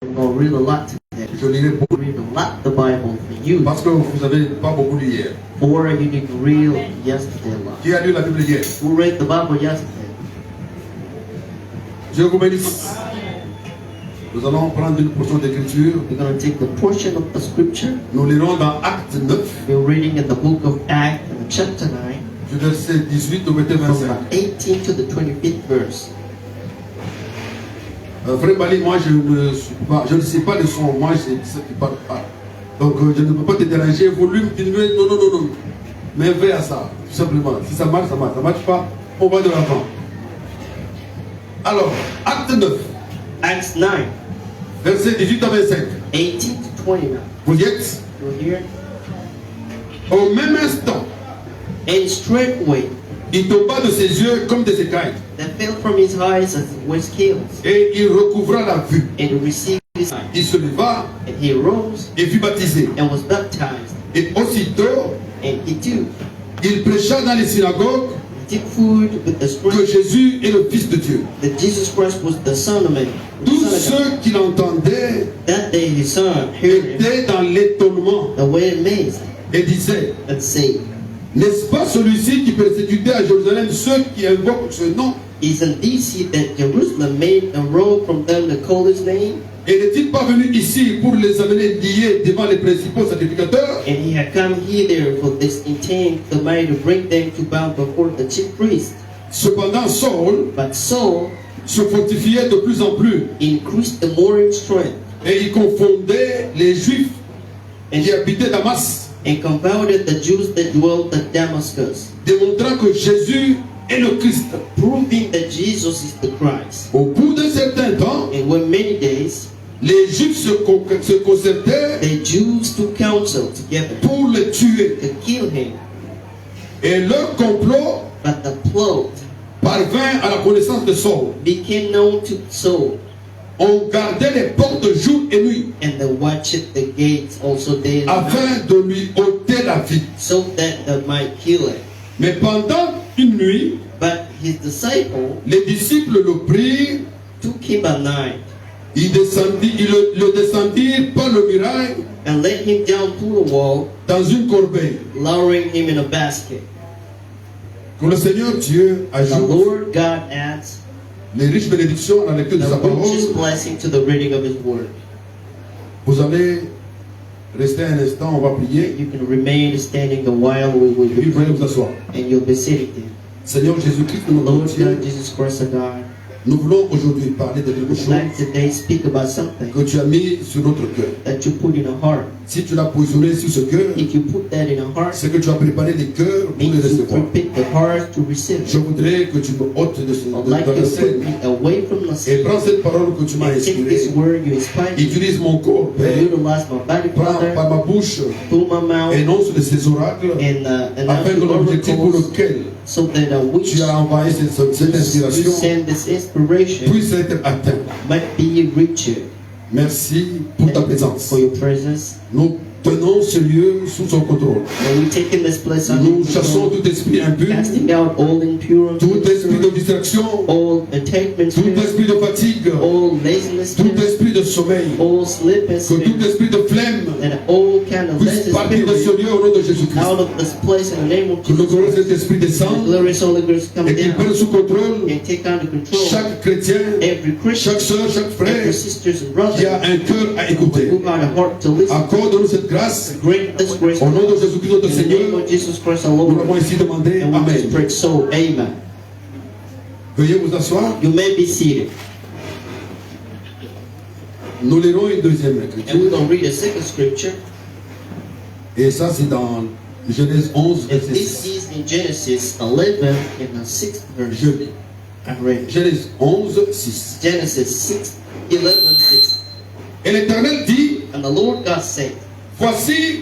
We're going to read a lot today. Je lirai beaucoup. Read a lot the Bible for you. Parce que vous n'avez pas beaucoup lu hier. Or you didn't read yesterday a lot. Qui a lu la Bible hier? Who read the Bible yesterday? Dieu vous bénisse. Nous allons prendre une portion d'écriture. We're going to take the portion of the scripture. Nous lirons dans Acte 9, We're reading in the book of Acts, chapter 9, du verset 18 au verset from 25. 18 to the 25th verse. Frère Bali, moi je ne sais pas le son, moi c'est ce qui parle pas. Donc je ne peux pas te déranger, volume diminué, non. Mais veille à ça, tout simplement. Si ça marche, ça marche. Ça marche pas, on va de l'avant. Alors, Acte 9, Acts 9, verset 18 à 25. 18 to 29. Vous y êtes? You're here. Au même instant, And straightway il tomba de ses yeux comme des écailles. there fell from his eyes as were scales, Et il recouvra la vue. and he received his sight. Il se leva And he arose et fut baptisé. and was baptized. Et aussitôt, And he too il prêcha dans les synagogues took food with the que scripture Jésus est le Fils de Dieu. that Jesus Christ was the Son of Man. Tous The Son of God. ceux qui l'entendaient That day his son heard him, étaient dans l'étonnement the way amazed, et disaient, and said, n'est-ce pas celui-ci qui persécutait à Jérusalem ceux qui invoquent ce nom? Isn't this he that Jerusalem made a road from them to call his name? Et n'est-il pas venu ici pour les amener liés devant les principaux sacrificateurs? And he had come hither for this intent, the might to bring them to bow before the chief priest. Cependant, Saul But Saul se fortifiait de plus en plus increased the more in strength, et il confondait les Juifs qui habitaient Damas, and confounded the Jews that dwelt at Damascus, démontrant que Jésus est le Christ. proving that Jesus is the Christ. Au bout d'un certain temps, And when many days les Juifs se concertaient the Jews took counsel together pour le tuer. to kill him, Et leur complot but the plot parvint à la connaissance de Saul. became known to Saul, On gardait les portes jour et nuit and they watched the gates also day and night, afin de lui ôter la vie. so that they might kill him. Mais pendant une nuit, But his disciples les disciples le prirent, took him by night ils le descendirent par le muraille and let him down through the wall, dans une corbeille. lowering him in a basket. Que le Seigneur Dieu The ajoute Lord God adds les riches bénédictions à la lecture de sa the richest parole. blessing to the reading of his word. Vous allez rester un instant, on va prier. You can remain standing a while we will Et puis vous allez vous asseoir. and you'll be sitting there. Seigneur Jésus-Christ, nous Lord Dieu, God, Jesus Christ, our God, nous voulons aujourd'hui parler de quelque would chose like today speak about something que tu as mis sur notre cœur. that you put in a heart. Si tu l'as positionné sur ce cœur, If you put that in a heart, c'est que tu as préparé les cœurs pour les means you recevoir. prepare the heart to receive Je it. voudrais que tu me ôtes de I'd like la you to put scène me away from the et sin prends cette parole que tu m'as and take this inspirée. word you inspired me. Utilise mon corps, Père. Utilize my body, Prends par Father, ma bouche, through my mouth, énonce de ces oracles and afin que l'objectif pour oracles, lequel so that which tu as envoyé cette you inspiration send this inspiration puisse être atteint. might be richer. Merci pour ta présence. For your presence. Nous tenons ce lieu sous son contrôle. And we take in this place under Nous your chassons control, tout esprit impur, casting out all impure, tout esprit de distraction, all entertainment tout spirit, esprit de fatigue, all laziness tout spirit, esprit de sommeil, all sleep and que tout spirit, esprit de flemme and all kind of puisse lazy partir de ce spirit lieu au nom de Jésus-Christ. out of this place in the name of Que le Jesus glorieux Christ. cet esprit The descende glorious Holy Ghost come et qu'il prenne down sous contrôle and take under control chaque chrétien, every Christian, chaque soeur, chaque frère every sisters and qui a brothers un cœur à écouter. who got a heart to listen. Accorde-nous cette grâce Grant this grace au nom de Jésus-Christ notre in the name Seigneur. of Jesus Christ our Nous l'avons Lord. ainsi demandé. And we just Amen. pray so. Amen. Veuillez vous asseoir. You may be seated. Nous lirons une deuxième And we're écriture. going to read a second scripture. Et ça, c'est dans Genèse 11, And verset this 6. is in Genesis 11 in the 6th verse. Je- I read Genèse 11, 6. Genesis 6, 11, 6. Et l'Éternel dit, And the Lord God said, voici,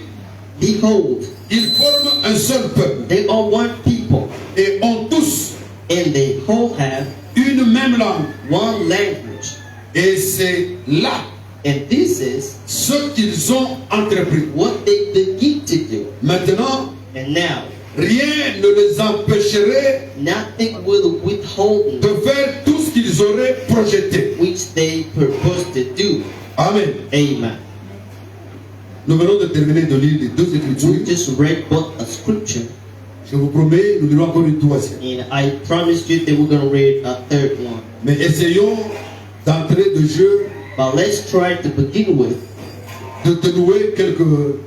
Behold, ils forment un seul peuple they are one people, et ont tous and they all have une même langue. one language. Et c'est là And this is ce qu'ils ont entrepris. what they begin to do. Maintenant, And now, rien ne les empêcherait nothing will withhold de them, faire tout ce qu'ils auraient projeté. which they purpose to do. Amen. Amen. Nous venons de terminer de lire les deux We écritures. just read both a scripture, Je vous promets, nous lirons encore une troisième. and I promised you that we're going to read a third one. Mais essayons d'entrer de jeu, But let's try to begin with de dénouer quelques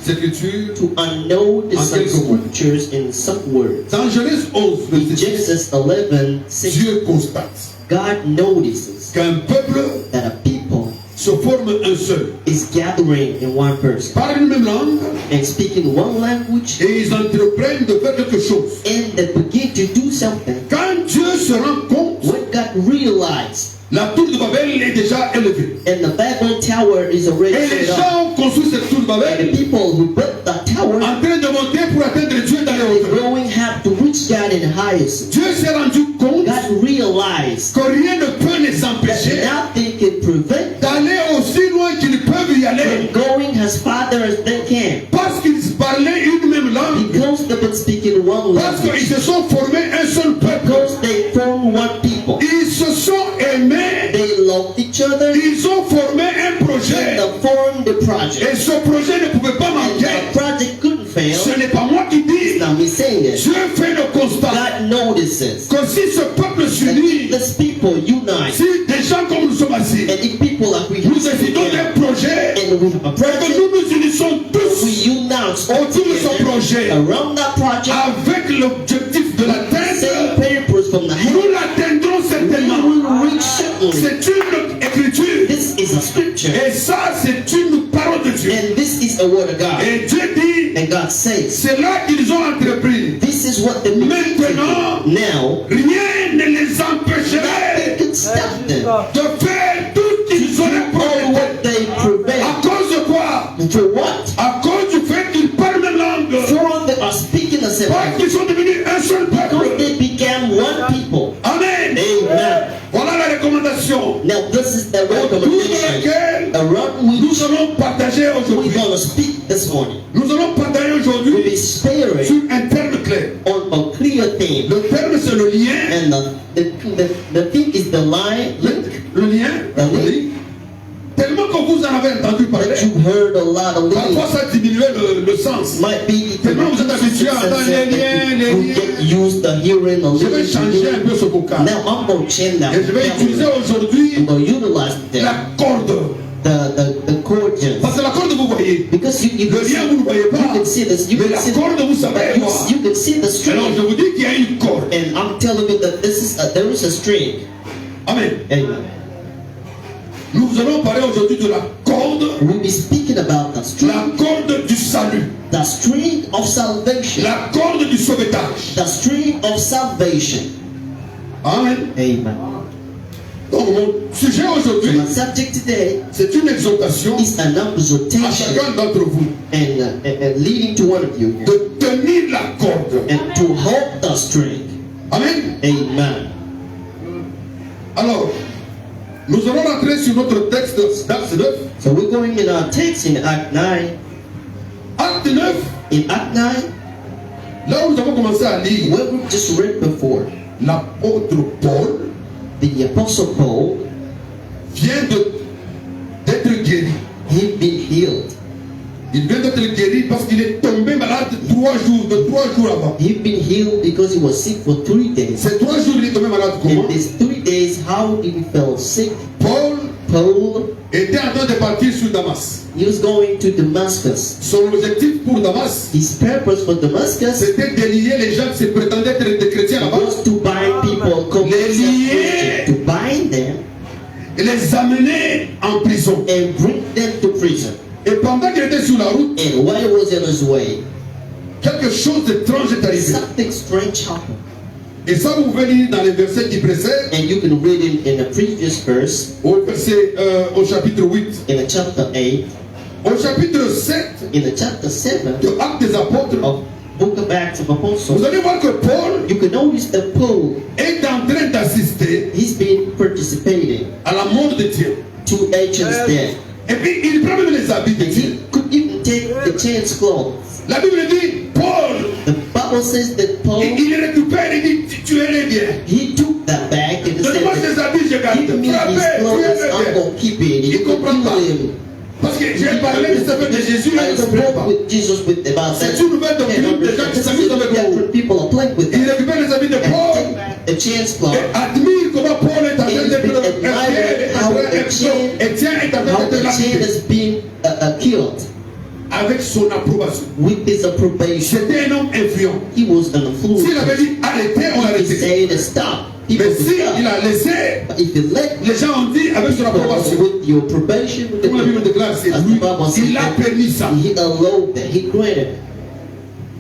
écritures. to unknow En some quelques mots. scriptures in some words. Dans Genèse 11, In verset 6, Genesis 11:6, Dieu constate God notices qu'un peuple that a people se forme un seul, is gathering in one person parle une même langue, and speaking one language, et ils entreprennent de faire quelque chose. and they begin to do something. Quand Dieu se rend compte, When God realized, la tour de Babel est déjà élevée. and the Babel tower is already Et les set up, gens ont construit cette tour de and Babel the people who built the tower en train de monter pour atteindre Dieu dans les are hauteurs. growing have to reach God in the highest. Dieu s'est rendu compte God realized que rien ne peut les that empêcher nothing can prevent d'aller aussi loin qu'ils peuvent y aller. them going as far as they can, Parce qu'ils parlaient une même langue. because they've been speaking one Parce qu'ils language, se sont formés un seul peuple. because they form one people. Ils se sont aimés. They loved each other, Ils ont formé un and projet. they formed the project. Et ce projet ne pouvait pas And manquer. the project couldn't fail. Ce n'est pas moi qui dis. It's not me saying it. Dieu fait le constat God notices que si ce peuple that s'unit, if this people unite, si des gens comme nous sommes assis, and if people like we nous have décidons together, d'un projet, and we have a et que project, nous nous unissons tous we unite all autour de ce together projet, around that project, avec l'objectif de same l'atteindre, purpose from the head, nous l'atteindrons we certainement. will reach certainly. C'est une écriture. This is a scripture, Et ça, c'est une parole de Dieu. and this is a word of God. Et Dieu dit, And God says, c'est là qu'ils ont entrepris. this is what they mean to Maintenant, do. Now, rien ne les nothing empêcherait can stop them de faire tout ce qu'ils auraient all promis. what they prevail. À cause de quoi? For what? À cause du fait qu'ils parlent même langue. For they are speaking the same Parce language. qu'ils sont devenus un seul Because peuple. they became one people. Amen. Amen. Voilà la recommandation. Now this is the Autour de recommendation laquelle around nous which allons partager we're aujourd'hui. going to speak this morning. Nous allons partager We'll aujourd'hui be sparing sur un terme clair. on a clear theme. Le terme c'est le lien. And the thing is the line link Le lien. The link. Oui. Tellement que vous en avez entendu parler. that you heard a lot of Parfois links. ça diminuait le sens. Might be Tellement vous êtes habitué à entendre les liens, les you liens. get used to hearing a Je vais changer un link. peu ce vocable. Now I'm going to change that. Et je vais utiliser vocabulary. aujourd'hui I'm going to utilize la that. corde. The chords. Parce que la corde, vous voyez. Because you Le can lien, see, vous ne voyez you pas. can see this. You Mais can la see corde, vous savez. you, you can see the Alors string. je vous dis qu'il y a une corde. And I'm telling you that there is a string. Amen. Amen. Nous allons parler aujourd'hui de la corde. We'll be speaking about the La string, corde du salut. the string of salvation, La corde du sauvetage. the string of salvation. Amen. Amen. Donc mon sujet So aujourd'hui, my subject today c'est une exhortation is an à exhortation chacun d'entre vous and leading to one of you here, de tenir la corde. and to hold the string. Amen. Amen. Alors, nous allons rentrer sur notre texte d'Acte 9. So we're going in our text in Act 9. Acte 9, In Act 9, là où nous avons commencé à lire, where we just read before, l'apôtre Paul the Apostle Paul, vient d'être guéri. he'd been healed. Il vient d'être guéri parce qu'il est tombé malade 3 jours avant. He'd been healed because he was sick for 3 days. Ces 3 jours, il est tombé malade comment? In these 3 days, how did he feel sick? Paul Paul, était en train de partir sur Damas. he was going to Damascus. Son objectif pour Damas, His purpose for Damascus c'était de lier les gens qui se prétendaient être des chrétiens là-bas was to bind people, Les lier. to bind them et les amener en prison. and bring them to prison. Et pendant qu'il était sur la route, And while he was on his way, quelque chose d'étrange est arrivé. something strange happened. Et ça, vous pouvez lire dans les versets qui précèdent, And you can read it in the previous verse, au chapitre 8. in the chapter 8, Au chapitre 7 in the chapter 7 de Actes des Apôtres, of Book of Acts of vous Apostles. allez voir que Paul You can notice that Paul, est en train d'assister he's been participating à la mort de Dieu. to Achan's death. Et puis, il prend même les habits de And Dieu. he could even take the chance clothes. La Bible dit, Paul, The Bible says that Paul, il récupère et dit, tu es les biens. he took that bag and Donne-moi said, ces habits, je garde. Give me his Frappez, clothes, I'm tuez-le. gonna keep it. Il You can comprend pas. kill him. Parce que j'ai parlé du salut de Jésus, là, I il ne comprend spoke pas. with Jesus with the Bible. C'est une nouvelle doctrine des gens qui s'amusent avec vous. Different people are playing with Il that. récupère les amis de And Paul take a chance for et admire comment Paul est en train d'être Étienne est en train how d'être the chain lapidé has been killed avec son approbation. with his approbation. C'était un homme influent. He was an influence. S'il avait dit arrêtez, on He l'arrêtait. said stop. People Mais would s'il stop. a laissé, But if you let les gens ont dit avec son approbation. with your probation, with Comme la Bible déclare, c'est as the lui. Bible says, Il a permis ça. he allowed that. He granted it.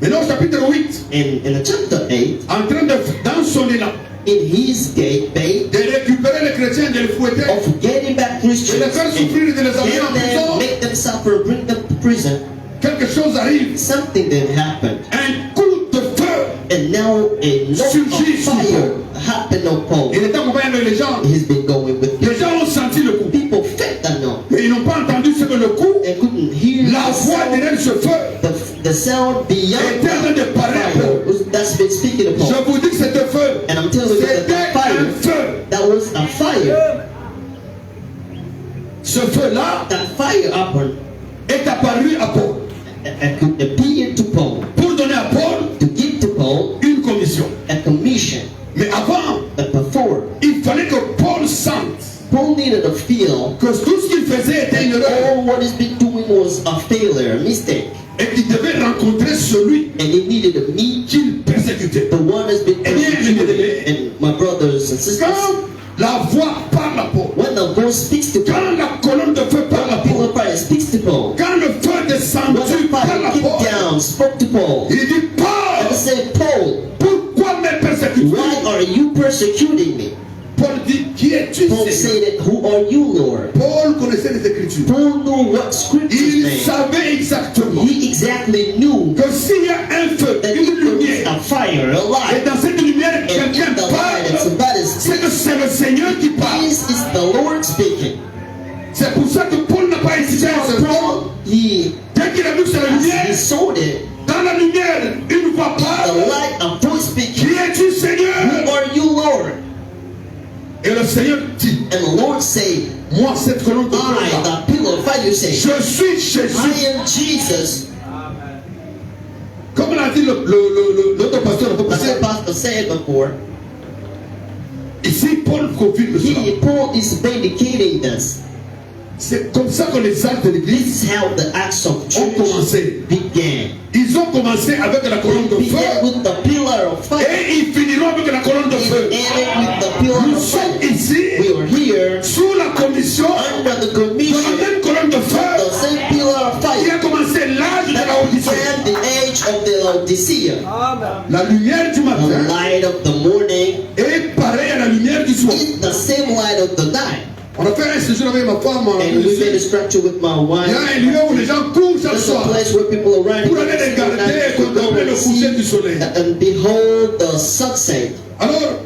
Maintenant, au chapitre 8, In the chapter 8, en train de, dans son élan, in his gate, de récupérer les chrétiens, de les fouetter, of getting back de Christians les faire souffrir et de les amener en get them, prison, make them suffer, bring them to prison, quelque chose arrive. something then happened. Un coup de feu. And now a note Surgit of sur fire happened upon. Il était accompagné avec les gens. He's been going with Les people. gens ont senti le coup. People felt that note. Mais ils n'ont pas entendu ce que le coup, They couldn't hear la the voix sound, derrière ce feu. the sound beyond était en train de parler à fire Paul. that's been speaking Je upon. vous dis que c'était feu. And I'm telling you that C'était the un fire, feu. that was a fire. Ce feu-là That fire happened est apparu à Paul and could appear to Paul, pour donner à Paul to give to Paul une commission. a commission. Mais avant, But before, il fallait que Paul sente Paul needed to feel que tout ce qu'il faisait était une erreur all what he's been doing was a failure, a mistake. et qu'il devait rencontrer celui And he needed to meet qu'il persécutait. the one that's been Eh bien, persecuted. And my brothers and sisters, Quand la voix parle à Paul, when the voice speaks to Paul, quand la colonne de feu parle à the pillar Paul, of fire speaks to Paul, quand le feu when the descendu parle à fire Paul, came down, spoke to Paul, il dit and Paul, said, Paul, pourquoi me persecutes-tu? why are you persecuting me? Paul dit, qui es-tu, Paul Seigneur? said, who are you, Lord? Paul connaissait les Écritures. Paul knew what scriptures Il meant. savait exactement He exactly knew que s'il y a un feu, that une if there is lumière, a fire, a et light, dans cette lumière, and quelqu'un in the light and parle, somebody's c'est que c'est le Seigneur qui parle. this is the Lord speaking. C'est pour ça que Paul n'a pas hésité à So ce moment. Paul, he, Dès qu'il a vu que c'est la as lumière, he saw it, dans la lumière, une voix the parle. light, a voice speaking, Qui es-tu, who Seigneur? are you, Lord? Et le Seigneur dit, And the Lord said, moi, cette colonne de I, feu-là, the pillar of fire, you say, je suis Jésus. I am Jesus. Comme l'a dit l'autre pasteur, le As the pasteur, pastor said before, ici, Paul confirme cela. Paul is vindicating this. C'est comme ça que les actes de l'Église This is how the acts of ont church commencé. began. Ils ont commencé avec la colonne de Began feu with the pillar of fire. et ils finiront avec la colonne de It feu. ended with the pillar Nous of sommes fire. ici We are here sous la commission under the de la commission, même colonne de the feu same pillar of qui fire a commencé l'âge de la that Odyssée. began the age of the Laodicea. La lumière du The matin light of the morning est pareille à la lumière du soir. is the same light of the night. On a fait un séjour avec ma femme. And we made a structure with my Il y wife. a un lieu où les gens courent chaque There's a soir place where people are running pour aller regarder et to go contempler le and coucher du see soleil. and behold the sunset. Alors,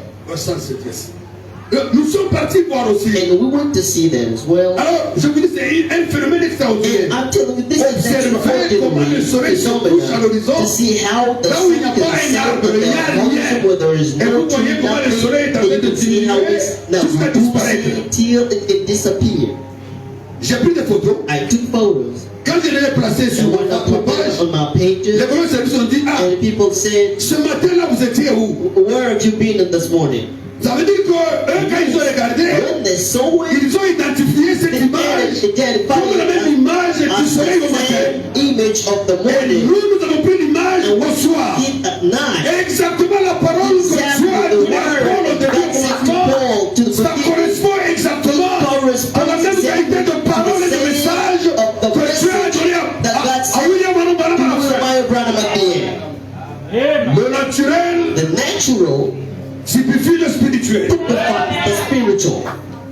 nous sommes partis voir aussi. And we went to see that as well. Alors, je vous dis, c'est un phénomène extraordinaire. And I'm telling you, this is actually Observez comment le soleil se couche à l'horizon. to see how the Là où il n'y a sun pas can un set arbre, the il y a rien. horizon where there is Et no vous voyez tree, comment le nothing, soleil est en and train you de can see how diminuer it's now jusqu'à disparaître. reducing till it disappears. J'ai pris des photos. I took photos Quand je les ai placées sur and when I ma put page, them on my les pages, premiers services ont dit, ah, and people said, ce matin-là, vous étiez où? where have you been this morning? Ça veut dire que eux, quand ils ont regardé, When they saw it, ils ont identifié cette they image identified comme la même it image as du soleil au the matin. same image of the Et morning. nous avons pris l'image And we au soir. did at night. Exactement la parole que Dieu Exactly a the donnée à Paul au word début that said to commencement, Paul to the ça beginning. correspond exactement à la même qualité de parole et de message que Dieu a donné à William Branham à la fin. Jeremiah Branham at the end. Le naturel The natural typifie le spirituel. typifies the spiritual.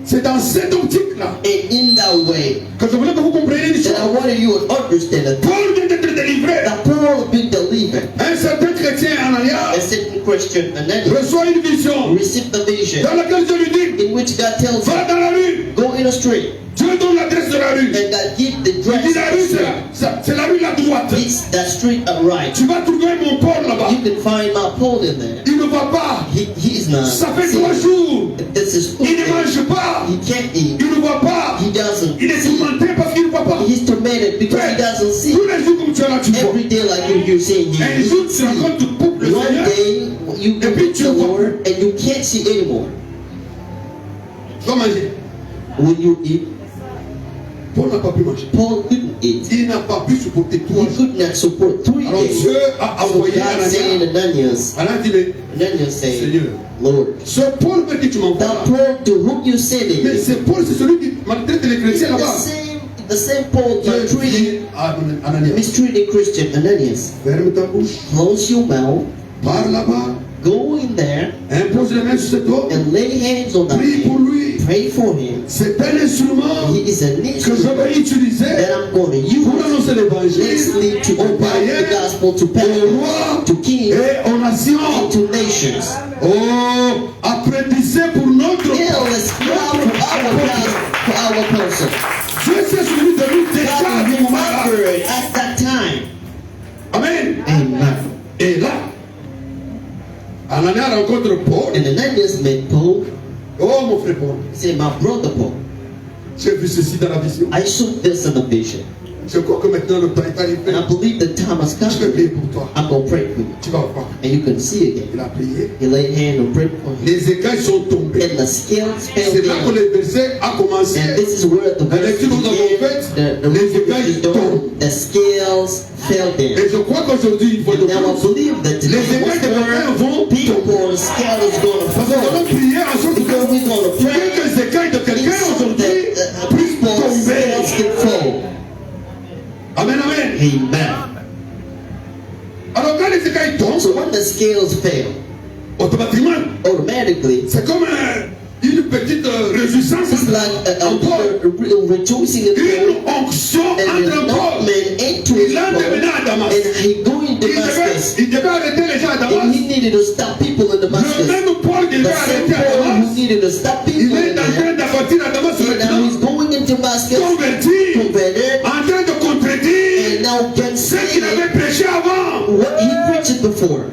C'est dans cette optique-là And in that way, que je voulais que vous compreniez une chose. that I wanted you to understand that Paul vient d'être délivré. Paul being delivered, Un certain chrétien en a Alliance certain Christian, and then reçoit une vision received the vision dans laquelle Dieu lui dit, in which God tells va him, dans la rue. go in the street, Dieu donne l'adresse de la rue. and God give the Il dit la rue, dress. c'est la rue la droite. It's that street upright. Tu vas trouver mon Paul là-bas. You can find my Paul in there. Il ne va pas. He's not. Ça fait seeing. 3 jours. This is Il ne mange pas. He can't eat. Il ne voit pas. He doesn't Il est see. tourmenté parce qu'il ne voit pas. He's tormented because he doesn't see. Tous les jours comme tu es là, tu vois. Every day like you're seeing him. Un jour, tu rencontres le One Seigneur. day you Et puis meet tu the vois. Lord and you can't see anymore. Tu vas manger. When you eat, Paul n'a pas pu manger. Paul couldn't eat. Il n'a pas pu supporter He 3 jours. could not support 3 Alors days. Dieu a So envoyé God saying Ananias. to Ananias, Ananias dit, Seigneur, Lord, ce Paul veut que tu m'envoies. that Paul to whom you sending Mais me, c'est Paul, c'est celui qui maltraite les chrétiens là-bas. the same Paul Dieu maltreating, dit à Ananias, mistreating Christian Ananias. ferme ta bouche, Close your mouth, pars là-bas, go in there impose les mains sur cet homme, and lay hands on that prie pour man. lui. Pray for him. C'est un instrument He is an que je instrument vais utiliser that I'm going to pour use annoncer l'évangile next to aux provide the païens, gospel to aux pagans, rois to kings, et aux nations. and to nations. Oh, apprentissez pour notre Yeah, let's cry for our person. Dieu s'est souvenu de nous déjà à God ce moment-là. remembered at that time. Amen. Amen. Et là, Ananias rencontre Paul. And Ananias met Paul. Oh mon frère Paul, He said, my brother Paul, j'ai vu ceci dans la vision. I saw this in a vision. Je crois que maintenant le temps est arrivé. And I believe the time has Je vais come. prier pour toi. I'm going to pray for you. Tu vas voir. And you can see again. Il a prié. He laid hand on pray for him. Les écailles sont tombées. And the scales fell C'est là que down. le verset a commencé. And this is where the La verse lecture que nous avons began. faite, The les reading écailles is done. tombent. The scales fell down. Et je crois qu'aujourd'hui, il faut de Now I plus. believe that Les today écailles de quelqu'un vont tomber. people's scale is going to Parce que nous allons fall. prier en sorte Because we're going to que pray les écailles de quelqu'un so aujourd'hui that puissent people's scales tomber. can fall. Amen, amen. Amen. Alors quand les écailles tombent, So when the scales fail, automatiquement, automatically, c'est comme une petite réjouissance it's like en Paul. a rejoicing in Une Paul onction and entre an Paul. announcement into Il a Paul, démené à Damas. and he going to Damascus, Il devait arrêter les gens à and Damas. he needed to stop people in Le Damascus. même Paul qui The devait same arrêter à Paul who Damas, needed to stop il people est in en train there, d'appartir à Damas and now he's maintenant, going in Damascus, converti, converted, en train de contredire and now can ce say qu'il avait prêché avant. what he preached before.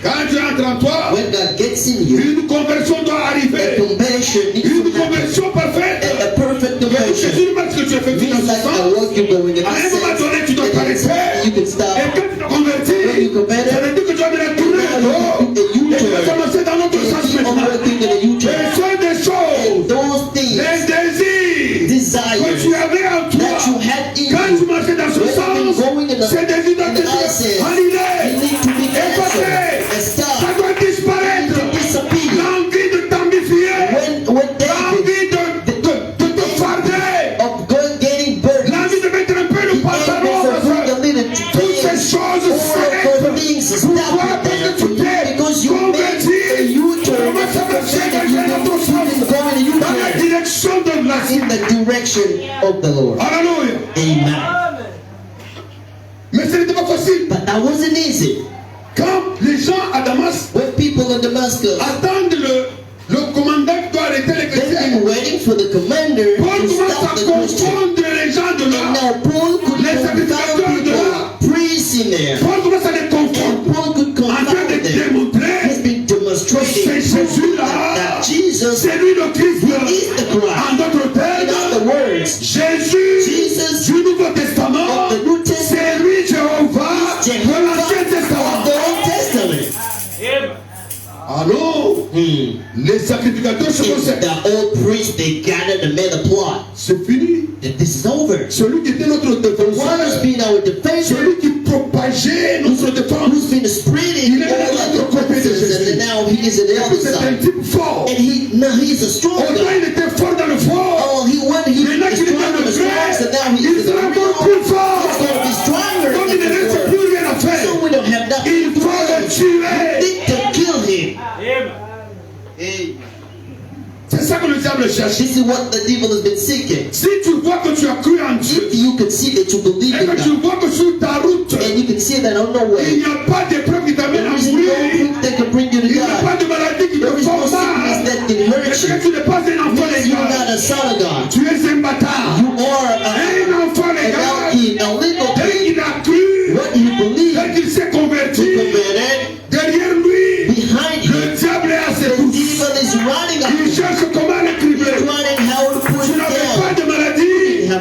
Quand tu entres en toi, When God gets in you, une conversion doit a arriver. conversion needs Une to happen. conversion parfaite. A perfect conversion C'est une marche que tu effectues dans means ce like a sens. work you're going in À un the moment sense, donné, tu dois and t'arrêter. you can stop. Et quand tu te convertis, When you convert, ça veut dire que tu vas devenir tourner à dehors. Et tu vas commencer dans l'autre sens keep on maintenant. working in a Et U-turn. ce sont des choses, Those things, les désirs que desires tu avais en toi. that you had in Quand tu you, marchais dans ce when you've been sens, going in the ces désirs doivent in the être access, you annulés, need to be effacés. canceled and Ça stop. doit disparaître. To disappear. L'envie de t'ambifier, When David l'envie de te farder, of going getting burned, l'envie de mettre un peu he le pantalon for dans putting a little toutes ces choses all s'arrêtent. of those things Pourquoi? stop Parce there que tu t'es because you made a converti. U-turn Commence à marcher and dans l'autre sens, going dans la direction de la in the direction of the Lord. Alléluia. Amen. Mais ce n'était pas facile. But that wasn't easy. Quand les gens à Damas When people in Damascus, attendent le commandant qui doit arrêter les they've chrétiens, been waiting for the commander Paul to commence stop à the Christian. confondre les gens de And là. now Paul could Les confound sacrificateurs de là. people, priests in there. Paul commence à les confondre. And Paul could En train confound de them. démontrer He's been que demonstrating c'est Jésus-là. that Jesus C'est lui le Christ. is the Christ. En d'autres In other termes, words, Jésus Jesus du Nouveau Testament, of the New Testament, c'est lui Jéhovah de Jehovah l'Ancien of the Testament. Old Testament. Alors, les sacrificateurs se It's consacrent. the old priests, they gathered and made a plot. C'est fini. That this is over. Celui qui était notre One has défenseur, been our defender, celui qui propageait notre défense, who's been spreading Il est all de l'autre the côté de defenses, Jésus. and now he is on the et other puis c'est un side. type fort. And now he's a strong Autant guy. il était fort dans le fort, Oh, he went, he maintenant is qu'il est strong dans in le the strong, so vrai, now he il is in the sera encore real. plus He's fort. going to be stronger Donc il in ne the reste world. plus rien à faire. So we don't have nothing Il to faut le do. tuer. We need to kill him. Hey, C'est ça que le diable cherche. this is what the devil has been seeking. Si tu vois que tu as cru en Dieu, If you can see that you believe et in que tu God, vois que sur ta route, and you can see that on the il way, n'y a pas d'épreuve qui t'amène there à is no mourir, proof that can bring you to il n'y a pas God. de maladie qui te There is no force sickness mal, that can et hurt que you. tu n'es pas un enfant Because de you're Dieu, not a son of God. tu es un bâtard. You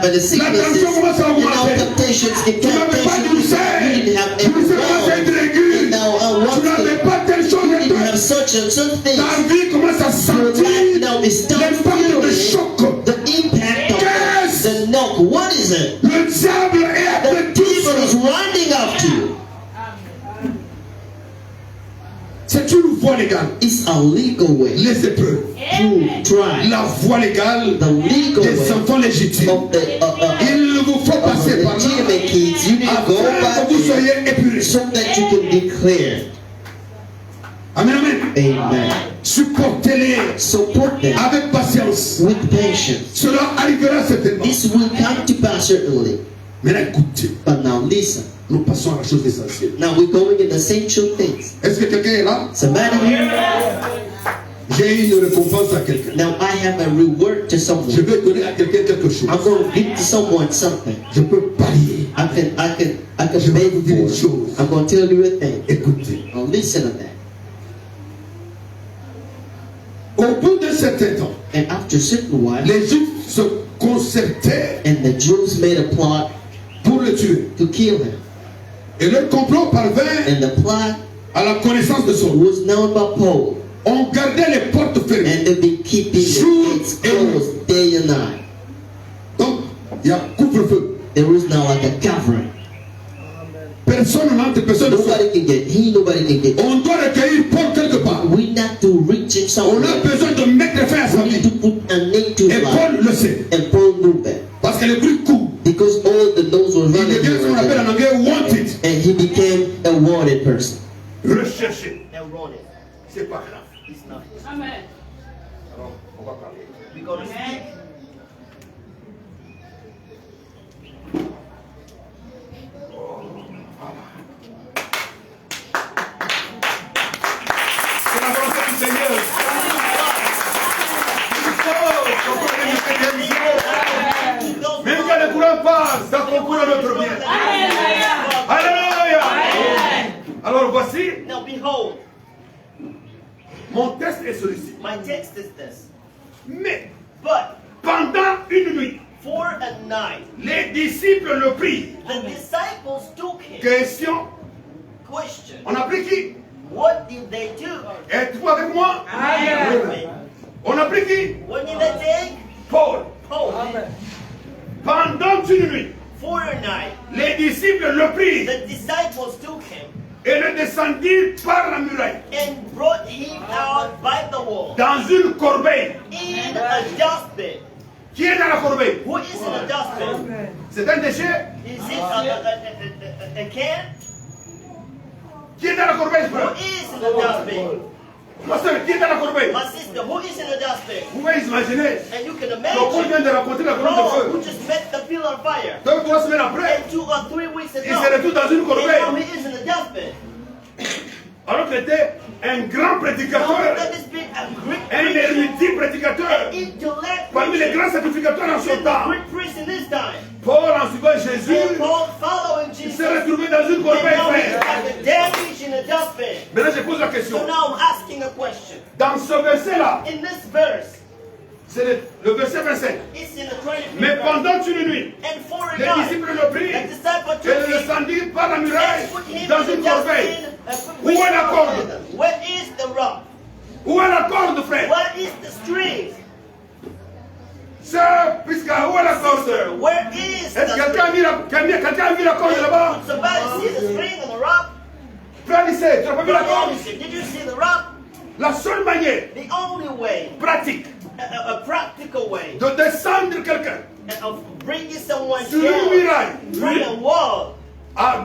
but the sicknesses tension commence à and now augmenter. temptations and Tu n'avais pas temptations. You didn't have d'ulcère. L'ulcère commence à être every aigu. and now Tu n'avais pas telle chose. you didn't have such and such things. Ta vie commence à Your sentir life now is starting l'impact de feeling choc. the impact of Yes. the knock. What is it? Le diable est The après demon is tout. running after you. C'est une voie légale. It's a legal way. Les épreuves. Prove, try. La voie légale The legal des way enfants légitimes. of the Il vous faut passer par là legitimate kids. You need to go afin back que vous soyez épurés. so that you can declare. Amen, amen. Amen. Supportez-les Support them avec patience. with patience. Cela arrivera certainement. This will come to pass certainly. Mais écoutez, But now listen. nous passons à la chose essentielle. Now we're going in essential things. Est-ce que quelqu'un est là? Somebody here. J'ai une récompense à quelqu'un. Now I have a reward to Je someone. vais donner à quelqu'un quelque chose. I'm going to give to someone something. Je peux parier. I can Je vais vous beg dire une for. chose. I'm going to tell you a thing. Écoutez. Now listen to that. Au bout d'un certain temps, And after a certain while, les Juifs se concertèrent and the Jews made a plot pour le tuer. to kill him. Et leur complot parvint And the plot à la connaissance de son nom. was known by Paul. On gardait les portes fermées. And they've been keeping the gates closed day and night. Donc, il y a couvre-feu. There is now like a covering. Personne n'entre, personne ne sort. Nobody can get in, nobody can get out. On doit recueillir Paul quelque part. We need to reach him On a somewhere. besoin de mettre fin à sa We need vie. to put a name to Et his life. Paul le sait. And Paul knew that. Parce que le bruit court. Because all the nose was Il running devient ce qu'on appelle en here. anglais wanted. And he became a wanted person. Recherché. And run it. C'est pas grave. It's not. Amen. Alors, on va parler. We're gonna speak. C'est la volonté du Seigneur. Même quand le courant passe, ça concourt à notre bien. Alléluia. Alors voici, Now behold, mon test est celui-ci. my text is this. Mais But pendant une nuit, for a night, les disciples le prient. the disciples took him. Question, Question. on a pris qui? What did they do? Êtes-vous avec moi? Amen. On a pris qui? What did they take? Paul. Paul. Pendant une nuit, For a night, les disciples le prient the disciples took him et le descendirent par la muraille and brought him out by the wall dans une corbeille. in a dustbin. Qui est dans la corbeille? Who is in a dustbin? C'est un déchet? Is it a can? Qui est dans la corbeille, Who frère? is in the dustbin? Ma soeur, qui est dans la corbeille? My sister, who is in the dustbin? Vous pouvez imaginer. And you can Le Paul imagine, vient de raconter la colonne de Paul, feu. who just met the pillar of fire, 2 ou 3 semaines après, and 2 or 3 weeks il ago, se retrouve dans une and now corbeille. he is in the dustbin. Alors qu'il était un grand Now prédicateur, that this being a great un preacher, érudit prédicateur, an intellect parmi les preacher, grands sacrificateurs en son and the temps. great priest in this time, Paul, en suivant Jésus, and Paul following il Jesus, s'est and retrouvé dans une corbeille, now he's frère. like a damage in a dustbin. Maintenant, je pose la question. So now I'm asking a question. Dans ce verset-là, In this verse, c'est le verset 25. it's in the 25th Mais verse. pendant une nuit, And for a les night, disciples le prient the disciple et took le him descendirent par la muraille and put him dans in the une corbeille. dustbin. Où est la corde? Where is the rope? Où est la corde, frère? Where is the string? Sœur, puisque où est la corde? Sister, where is Est-ce que the quelqu'un a string? mis quelqu'un a mis la corde là-bas? Could somebody see the string on the rope? Frère Lycée, tu n'as pas vu la corde? Did you see the rope? La seule manière The only way, pratique a practical way de descendre quelqu'un of bringing someone sur une down muraille, from a wall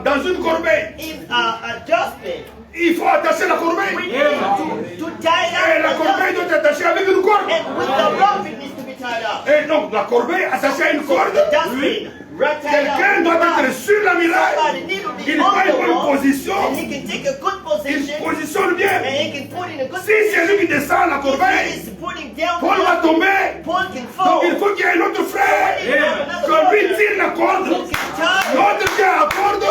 dans une corbeille, in a dustbin, il faut attacher la corbeille. we need to tie Et la down the corbeille dustbin. doit être attachée avec une corde. And with the rope, it needs to be tied up. Et donc la corbeille attachée à une corde, The dustbin, right tied up. quelqu'un doit être sur la muraille. Somebody need to be Il on prend the une bonne wall, position. and he can take a good Il position, positionne and bien. he can put in a good Si c'est lui qui descend la If he corbeille, is putting down Paul the va dustbin, tomber. Paul can Donc fall. il faut qu'il y ait un autre frère que lui tire la corde. Who can tie? L'autre qui a la corde,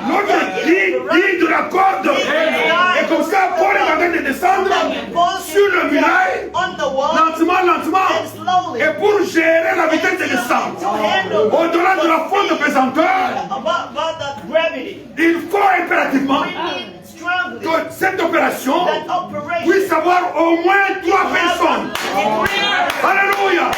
l'autre dit de la corde. Et comme ça, Paul est en train de descendre Paul sur le can muraille, on the wall lentement, lentement. and slowly. Et pour gérer la vitesse de descente, pesant, to handle au-delà de la faute de pesanteur, about the gravity. il faut impérativement We need strongly que cette opération that operation puisse avoir au moins 3 personnes. Alléluia.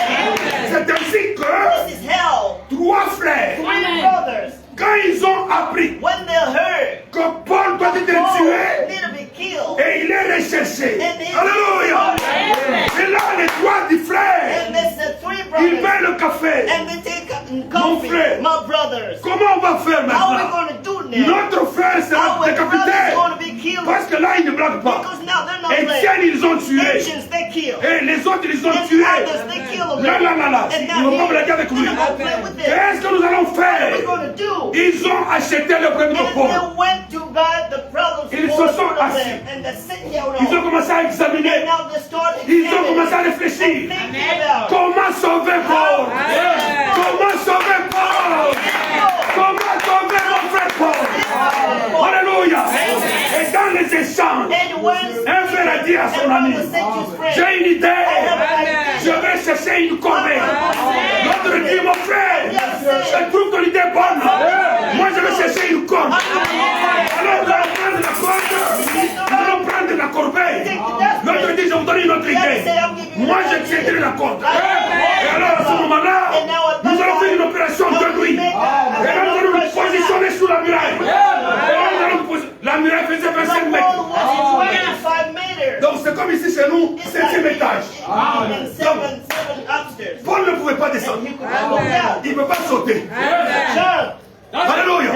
C'est ainsi que This is hell. 3 frères, Three brothers, quand ils ont appris when they heard que Paul doit être Paul tué, need to be killed, et il est recherché. Alléluia. Et là, les 3 du frère, and there's the three ils brothers, veulent le café. and they take Mon coffee, frère. my brothers. Comment on va faire How are we maintenant? going to do now? Notre frère sera Our brother is décapité. going to be killed Parce que là, ils ne blaguent pas. because now they're not Étienne, playing. ils ont tué. Ancients, they kill. Et les autres, ils ont And tué. others, they kill them. Là, là, là, là. And Ils now ne vont pas he- blaguer avec lui. they're not playing with them. Qu'est-ce que nous allons What are we faire? going to do? Ils ont acheté le premier de And Paul. they went to buy the brothers Ils for se sont the assis. them, and they sit here Ils ont now. commencé à examiner. And now they start Ils ont examining commencé à and réfléchir. thinking about Comment sauver Paul? Comment sauver Paul? Comment sauver mon frère Paul? Alléluia. Et dans les échanges, And when un frère a dit à son ami, j'ai une idée, je vais chercher une corbeille. L'autre dit, mon frère, je trouve que l'idée est bonne. Moi, je vais chercher une corde. Alors, nous allons prendre la corde, nous allons prendre la corbeille. L'autre dit, je vous donne une autre idée. Moi, je tiendrai la corde. Et alors, à ce moment-là, nous allons faire une opération de nuit. Et là, nous allons nous positionner sous la muraille. Et là, nous allons la muraille faisait 25 mètres. 25 meters. Donc, c'est comme ici chez nous, It's 7e like étage. and seven upstairs. Paul ne pouvait pas descendre. And he could not go down. Il ne peut pas sauter. John, Alléluia.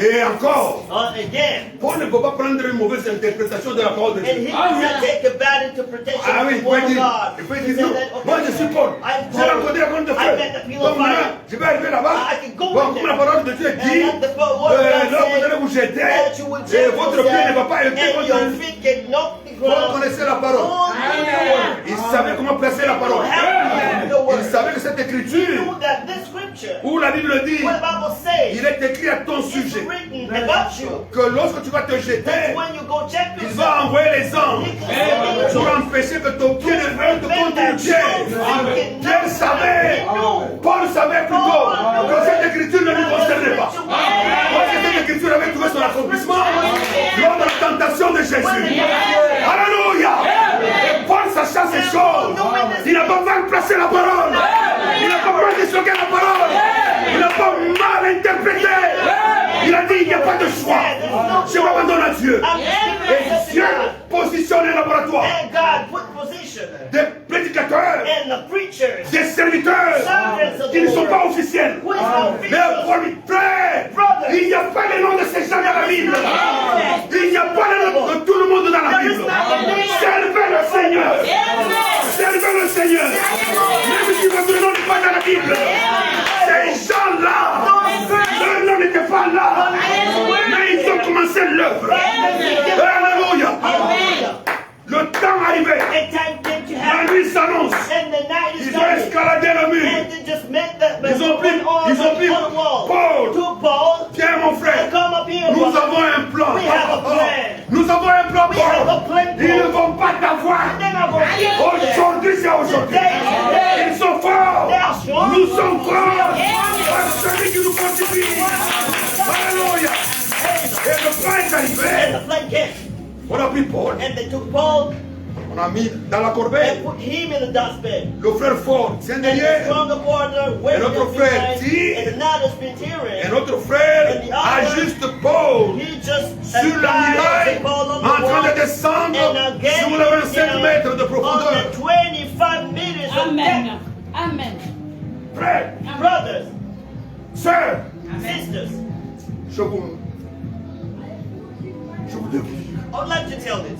Et encore, again. Paul ne peut pas prendre une mauvaise interprétation de la parole de And Dieu. he cannot take a bad interpretation Ah oui, of il the peut word of dire, God. il peut He dire said non. that, okay, Moi je suis Paul. I'm J'ai rencontré la colonne de I feu. met the pillar Donc of maintenant, fire. je vais arriver là-bas. I can go Bon, in comme there. la parole de Dieu dit, And the word of God là vous said allez vous jeter that you will et check votre pied ne va pas yourself heurter and your contre feet get knocked the Paul ground. connaissait la parole. Only the word. Il savait comment placer la parole. The Il word. savait que cette He écriture, knew that this scripture, où la Bible dit, what the Bible says, il est écrit à ton is sujet, written about you. que lorsque tu vas te jeter, When you go check il yourself, va envoyer les anges he can send pour you. empêcher que ton pied ne heurte contre le pied. Pierre savait, Paul savait plutôt que cette écriture ne lui concernait pas. Parce que cette écriture avait trouvé son accomplissement lors de la tentation de Jésus. Alléluia! Et Paul, sachant ces choses, il n'a pas mal placé la parole. Il n'a pas mal disloqué la parole. Il n'a pas mal interprété. Il a dit, il n'y a pas de choix. Je m'abandonne à Dieu. Et Dieu positionne un laboratoire. And God put position. Des prédicateurs, And the preachers, des serviteurs qui ne sont pas officiels. who is not Mais official, pour lui, frère, il n'y a pas le nom de ces gens dans la Bible. Il n'y a pas le nom de tout le monde dans la Bible. Servez le Seigneur. Servez le Seigneur. Même si votre nom n'est pas dans la Bible. Ces gens-là, leur nom n'était pas là. Mais ils ont commencé l'œuvre. Alléluia. Le temps arrivait. and time came to La happen. nuit s'annonce. And the night is Ils ont coming. escaladé le mur. And they just met the Ils ont pris on the wall. Paul. To Paul, Tiens mon frère, come up here. nous brother. avons un plan. We have a plan. Nous avons un plan, We have a Paul. plan, Paul. Ils ne vont pas t'avoir. They're not going to get you there. Aujourd'hui, c'est aujourd'hui. Ils sont forts. They are strong. Nous sommes forts. Par celui qui nous fortifie. Alléluia. Et le plan est And arrivé. the plan came. On a pris Paul. And they took Paul On a mis dans la corbeille and put him in the dustbin. le frère fort, tient And the derrière. stronger partner went notre frère tire. and another been Et tearing. notre frère ajuste Paul He just sur la muraille, en train de descendre sur le 25 mètres de on profondeur. the 25 meters of Amen. depth. Amen. Frère, Brothers, sœurs, sisters, je vous dis, I would like to tell this.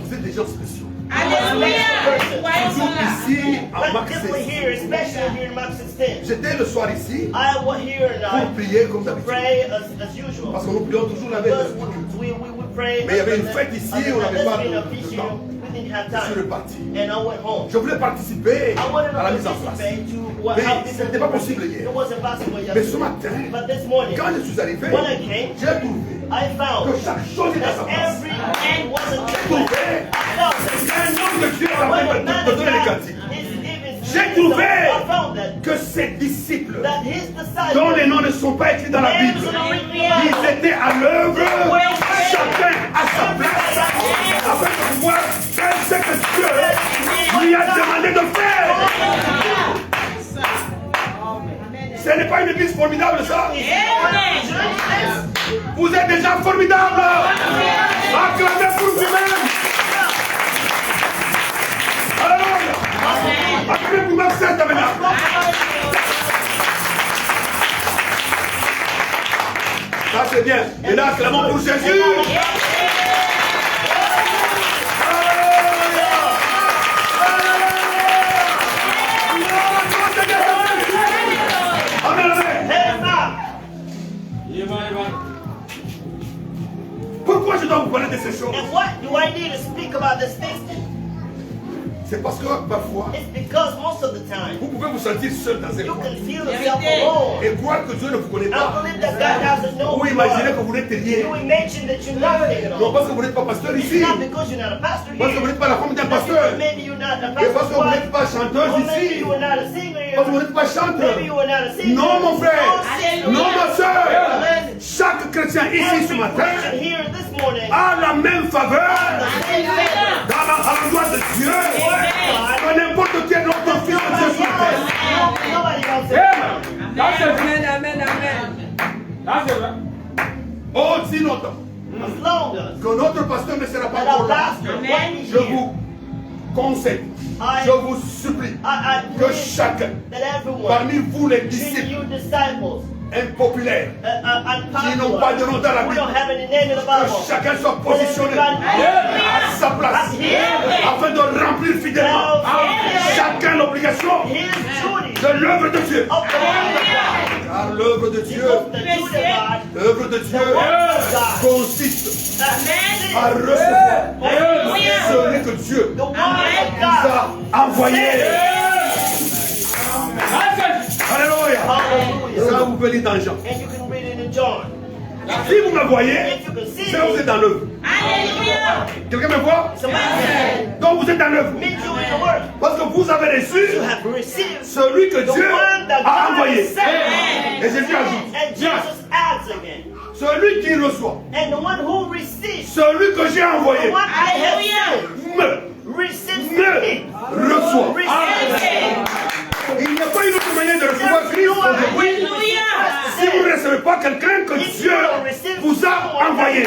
vous êtes des gens spéciaux. Person. Ici, en But Marc definitely 16. here, especially here in Mark 16. J'étais le soir ici I was here and pour I prier comme d'habitude. pray as usual. Parce que nous prions toujours la veille. Because we pray. Mais il y avait une fête ici, on n'avait pas de temps. We didn't have Je suis time. reparti. And I went home. Je voulais participer I wanted à la to mise en place. participate to what Mais how ce n'était pas possible hier. It wasn't possible Mais ce yesterday. matin, But this morning, quand je suis arrivé, when I came, j'ai trouvé I found que chaque chose est à sa that place. everything wasn't J'ai trouvé I found un homme de Dieu à la when main a man de of donner les God cantiques. is giving J'ai trouvé I found que ses disciples, that his disciples, dont les noms ne sont pas écrits dans la Bible, ils étaient à l'œuvre, chacun à sa place, afin de pouvoir faire ce que Dieu lui a demandé de faire. Ce n'est pas une église formidable, ça? Vous êtes déjà formidable. Acclamez pour vous-même. Alléluia. Acclamez pour vous-même cette tabernacle. Ça c'est bien. Et là, acclamons pour Jésus. Pourquoi je dois vous parler de ces choses? And what do I need to speak about this thing? C'est parce que parfois, It's because most of the time, vous pouvez vous sentir seul dans un you coin can feel yourself alone. et croire que Dieu ne vous connaît I pas. believe that God doesn't know Ou who you imaginez are. que vous n'êtes rien. You imagine that you're nothing at Non, all. parce que vous n'êtes pas pasteur It's ici. not because you're not a pastor Parce que vous here. n'êtes pas la femme d'un Not pasteur. because maybe you're not a Et parce que vous pastor's n'êtes wife. pas chanteuse Or maybe ici. you are not a singer here. Parce que vous n'êtes pas chanteur. Maybe you are not a singer. Non, mon frère. No, sister. Non, ma soeur. Amen. Chaque chrétien ici ce Every matin Christian here this morning a la même faveur the same favor. dans l'endroit de Dieu que n'importe quel autre fils de Dieu sur terre. Nobody else. Amen, amen, amen. Aussi longtemps As long as que notre pasteur ne sera pas that encore our là, pastor won't be je here, vous conseille, je vous supplie I que pray chacun that everyone, parmi vous les including disciples you disciples, impopulaires qui n'ont unpopular, pas de nom dans la who Bible, don't have any name in the que Bible, chacun soit positionné à sa place afin de remplir fidèlement chacun l'obligation his duty de l'œuvre de Dieu. of the word of God. Car l'œuvre de Dieu, Because the duty of God, l'œuvre de Dieu the work of God, consiste à the recevoir celui que Dieu word of nous God. a envoyé. Alléluia. Hallelujah. Ça, vous pouvez lire dans Jean. And you can read it in John. Si vous me voyez, If you can see c'est que vous êtes me, dans l'œuvre. Quelqu'un me voit? somebody said, Donc vous êtes dans l'œuvre. meet you in the word. Parce que vous avez reçu You have received celui que the Dieu one that a God envoyé. sent. Et Jésus ajoute, And Jesus adds again. celui qui reçoit, And the one who receives, celui que j'ai the envoyé, one I have sent, me receives me. reçoit. Receives Il n'y a pas une autre manière de recevoir Christ aujourd'hui. Si vous ne recevez pas quelqu'un que Dieu vous a envoyé.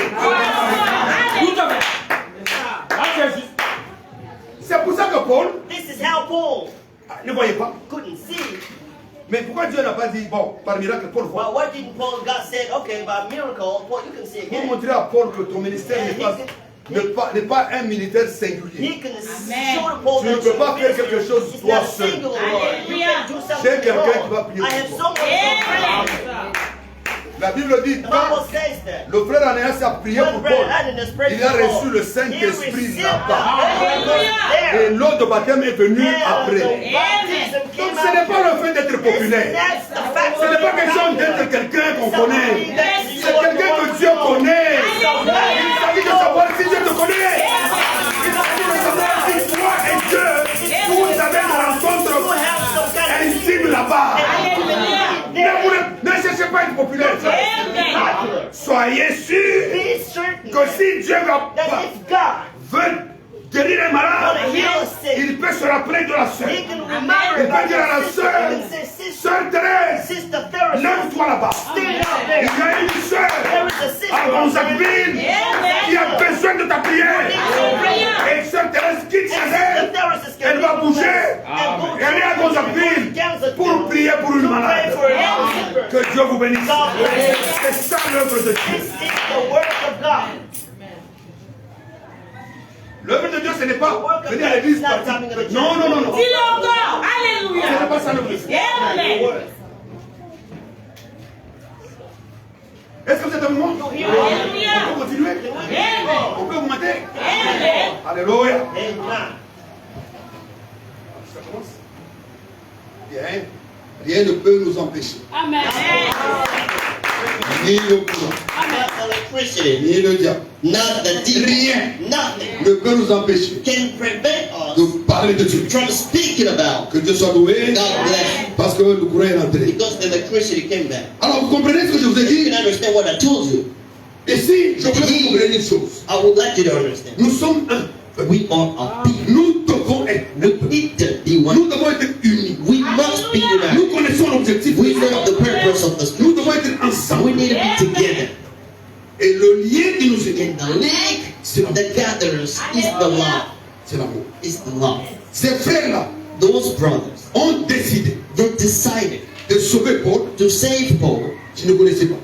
C'est pour ça que Paul This is how Paul ne voyait pas. couldn't see. Mais pourquoi Dieu n'a pas dit, bon, par miracle, Paul voit. Well, what didn't Paul? God said, okay, by miracle, Paul, you can see Pour again. montrer à Paul que ton ministère n'est pas un militaire singulier. He can show to Paul Tu ne that peux your pas faire ministry quelque chose is toi not seul. singular, Lord. You can do J'ai something quelqu'un qui va wrong. prier I have pour someone who can pray. La Bible dit, The quand Bible says that. le frère Anéas a prié When pour Brother Paul, Ananias prayed il a for reçu Paul, le he Saint-Esprit received là-bas. the Holy Ghost Et there. l'eau de baptême est venue And après. the baptism Donc came ce n'est out. pas le fait d'être populaire. That's the fact. Ce n'est pas question d'être quelqu'un qu'on connaît. C'est quelqu'un que Dieu connaît. Il s'agit de savoir si Dieu te connaît. Il s'agit de savoir si toi et Dieu, vous avez une rencontre intime là-bas. Ne cherchez pas à être populaire. Soyez sûr Be certain que si Dieu that if God veut guérir un malade, gonna heal a sick, il peut se rappeler de la sœur. he can remember Il peut about dire à la his sister. sœur, He can say, sister, sœur Thérèse, sister Theresa, lève-toi là-bas. stand out Il there. y a une sœur There is a sister à Gonzagueville qui a besoin de ta prière. Et sœur Thérèse quitte chez elle. Elle va bouger. Et aller à Gonzagueville pour prier pour une malade. Que Dieu vous bénisse. C'est ça l'œuvre de Dieu. This is the work of God. L'œuvre de Dieu, ce n'est pas venir à l'église. Non, non, non, non. Ce n'est pas ça l'œuvre de Dieu. Est-ce que vous êtes avec moi? On peut continuer? On peut augmenter? Alléluia. Amen. Ça commence? Bien. Rien ne peut nous empêcher. Ni le courant, Not electricity, ni le diable, not the devil, rien nothing ne peut nous empêcher can prevent us de parler de Dieu. from speaking about. Que Dieu soit loué. God bless. Parce que le courant est rentré. Because the electricity came back. Alors vous comprenez ce que je vous ai You dit? can understand what I told you. Et si je voulais que vous compreniez une chose. I would like you to understand. Nous sommes un. We are a people. Nous devons être We un. need to be one. Nous devons être unis. We must be united. Nous connaissons l'objectif. We know the purpose of the Nous scripture. devons être We ensemble. need to be together. Et le lien qui nous unit, And the link that gathers is the love. c'est l'amour. Is the love. Ces frères-là Those brothers, ont décidé they decided de sauver Paul. to save Paul. Tu ne connaissais pas.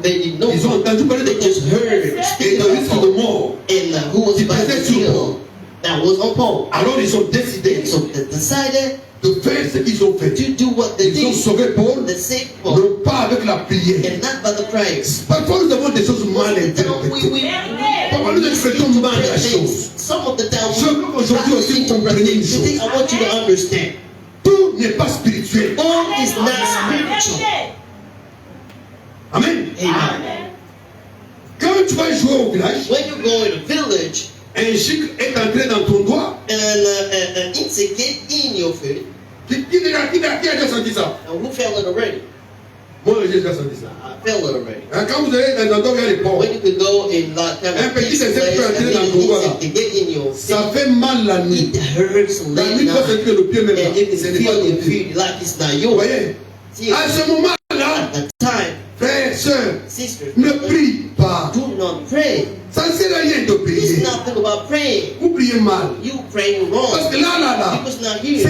They didn't know. Ils ont entendu parler de They just Paul. heard Et speaking de about risque de Paul mort. and who was Qui about pesait to sur kill. Paul. That was on Paul. Alors ils ont décidé So they decided de faire ce qu'ils ont fait. to do what they Ils ont did. sauvé Paul, They saved Paul, non pas avec la prière. and not by the prayers. Parfois nous avons des choses mal interprétées. Parfois nous interprétons mal la chose. Some of the time Je veux qu'aujourd'hui aussi vous compreniez une chose. I want you to understand. Tout n'est pas spirituel. All is not spiritual. Amen. Amen. Quand tu vas jouer au village, When you go in a village un chic est entré dans ton doigt. and an insect get in your food, Qui a déjà senti ça? and who felt it already? Moi j'ai déjà senti ça. I felt it already. Hein, quand vous allez dans un endroit où il y a les porcs, When you could go in like kind Un of petit place insect peut and entrer then dans an ton doigt, insect can get in your ça feet. fait mal la nuit. It hurts La late nuit doit night, sentir le pied même là. and you can Ce n'est pas feel ton your pied. feet like it's not Vous yours. voyez? See, À ce moment-là, at the time, frères, sœurs, sisters, ne prie pas. do not pray. Ça ne sert à rien de It's prier. nothing about praying. Vous priez mal. You praying Parce wrong. que là, Because not here.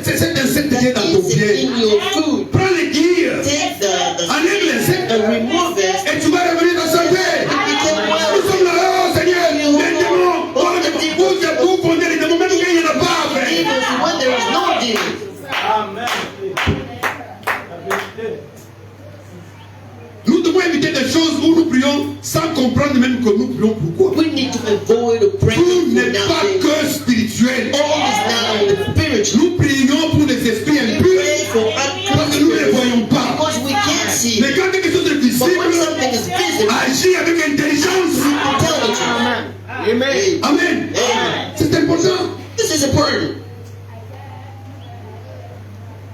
c'est cet insecte qui est That dans ton insect pied. in your food. Prends les guilles, Take the enlève l'insecte and remove it. et tu vas revenir dans sa paix. Nous sommes là, oh Seigneur, les démons, vous fondez les démons, même quand il n'y en a pas. frère. Even when there is no demon. Amen. Nous devons éviter des choses où nous prions sans comprendre même que nous prions pourquoi. We need to avoid Tout praying n'est for pas nothing. que spirituel. All is not only spiritual. Nous prions pour des esprits We impurs pray for parce que nous ne les unclean voyons pas. because we can't see. Mais quand quelque chose est But when visible, something is visible, agis avec intelligence. intelligence. Amen. Amen. Amen. C'est important. This is important.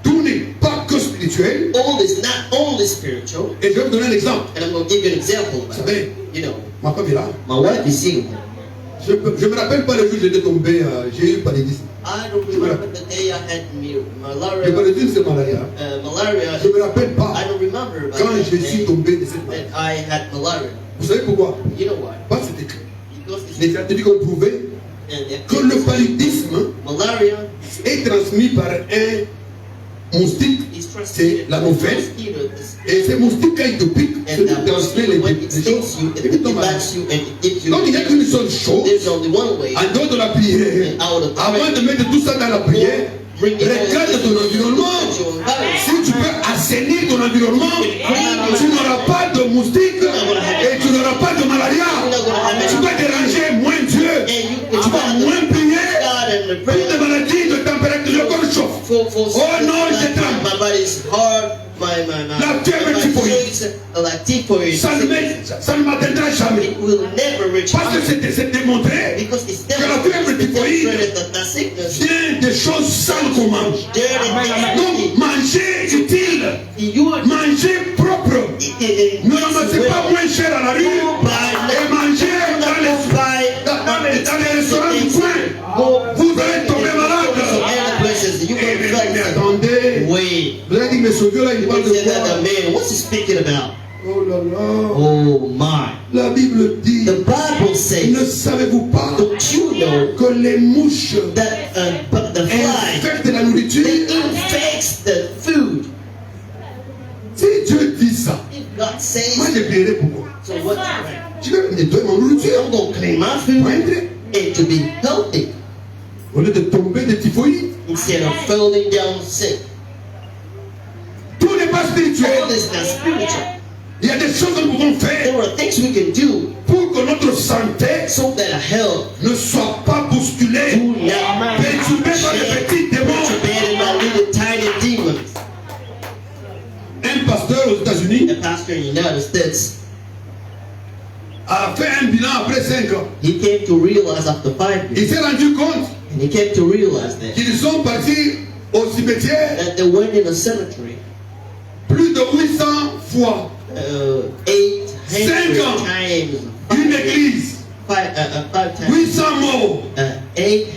Tout n'est pas que spirituel. All is not only spiritual. Et je vais vous donner un exemple. And I'm going to give you an example Vous about it. savez, You know, ma femme est là. my wife is single. Je me rappelle pas le jour où j'étais tombé, j'ai eu paludisme. I don't remember the day I had Le malaria. paludisme, c'est malaria. Malaria. Je me rappelle pas I don't remember about quand that je suis day tombé de cette that maladie. I had malaria. Vous savez pourquoi? You know why? Pas c'est écrit. Because it's Les scientifiques ont prouvé que le paludisme malaria est transmis par un moustique. is C'est la nouvelle. mosquito. Et ces moustiques, quand ils te piquent, And celui that qui transmet mosquito, when it les stings choses, you, et puis it tombe malade. bites you and it gives you. Donc il n'y a qu'une seule chose, There's only one way. en dehors de la prière, avant de mettre tout ça dans la prière, regarde ton environnement. Si tu peux assainir ton environnement, tu n'auras pas de moustiques et tu n'auras pas de malaria. Tu vas déranger moins Dieu, tu vas moins prier. Toutes les maladies de température, le corps chauffe. Oh non, je t'aime. My body is hard. La fièvre typhoïde. Like typhoid. Ça ne m'atteindra jamais. It will never reach Parce que c'est démontré because it's que la fièvre typhoïde demonstrated that the sickness vient des choses sales qu'on mange. dirty Donc, manger utile, you are manger propre. Ne ramassez pas moins cher à la rue et manger dans les restaurants du coin. Vous allez tomber malade. Mais attendez, Wait. vous avez dit, mais ce vieux-là, il parle de Said that the quoi? man, what's he speaking about? Oh là là. Oh my. La Bible dit, The Bible ne says, savez-vous pas don't you know que les mouches that the fly, infectent la nourriture? they infects the food. Si Dieu dit ça, If God says, moi je prierai pourquoi? so what do you pray? Je vais nettoyer mon nourriture I'm going to clean my pour food entrer. and to be healthy Au lieu de tomber de typhoïde. instead of falling down sick. Tout n'est pas All spirituel. this is not spiritual. Il y a des choses que nous pouvons faire There are things we can do pour que notre santé so that our health ne soit pas bousculée, do not perturbée par les petits démons. bad by little tiny demons. Un pasteur aux États-Unis A pastor in the United States, a fait un bilan après 5 ans. he came to realize after 5 Il years, s'est rendu compte And he came to realize that qu'ils sont partis au cimetière they went in a cemetery plus de 800 fois. 800 ans. times. Une église, Five times. 800 morts. 800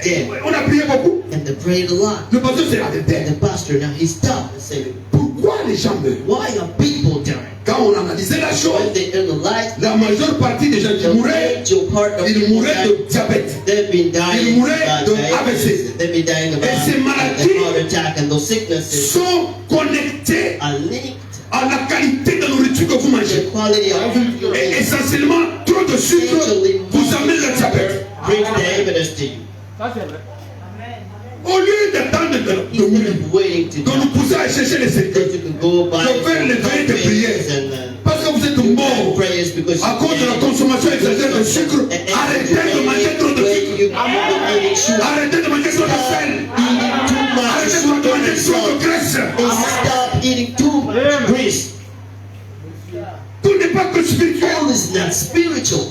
dead. On a prié beaucoup. And they prayed a lot. Le pasteur s'est And arrêté. the pastor, now he stopped and said, Pourquoi les gens meurent? why are people dying? Quand on analysait la When chose, they analyzed la majeure partie des gens qui the mouraient, major part of ils people mouraient dying, de diabète. they've been dying Ils mouraient of de diabetes. AVC. They've been dying of Et ces maladies heart attack, and those sicknesses sont connectés are linked à la qualité de la nourriture que vous to mangez. the quality of food you Et eat. essentiellement, trop de sucre vous amène le diabète. Brings diabetes to you. Ça c'est vrai. Au lieu d'attendre de Instead mourir, of waiting to de nous die, pousser à chercher les secrets. that you can go by De faire les veilles de prière. and Parce que vous êtes morts prayers because à cause de la consommation exagérée de sucre. Arrêtez de manger trop de sucre. Arrêtez de manger trop de sel. Arrêtez de manger trop de graisse. And stop eating too much grease. Tout n'est pas que spirituel. All is not spiritual.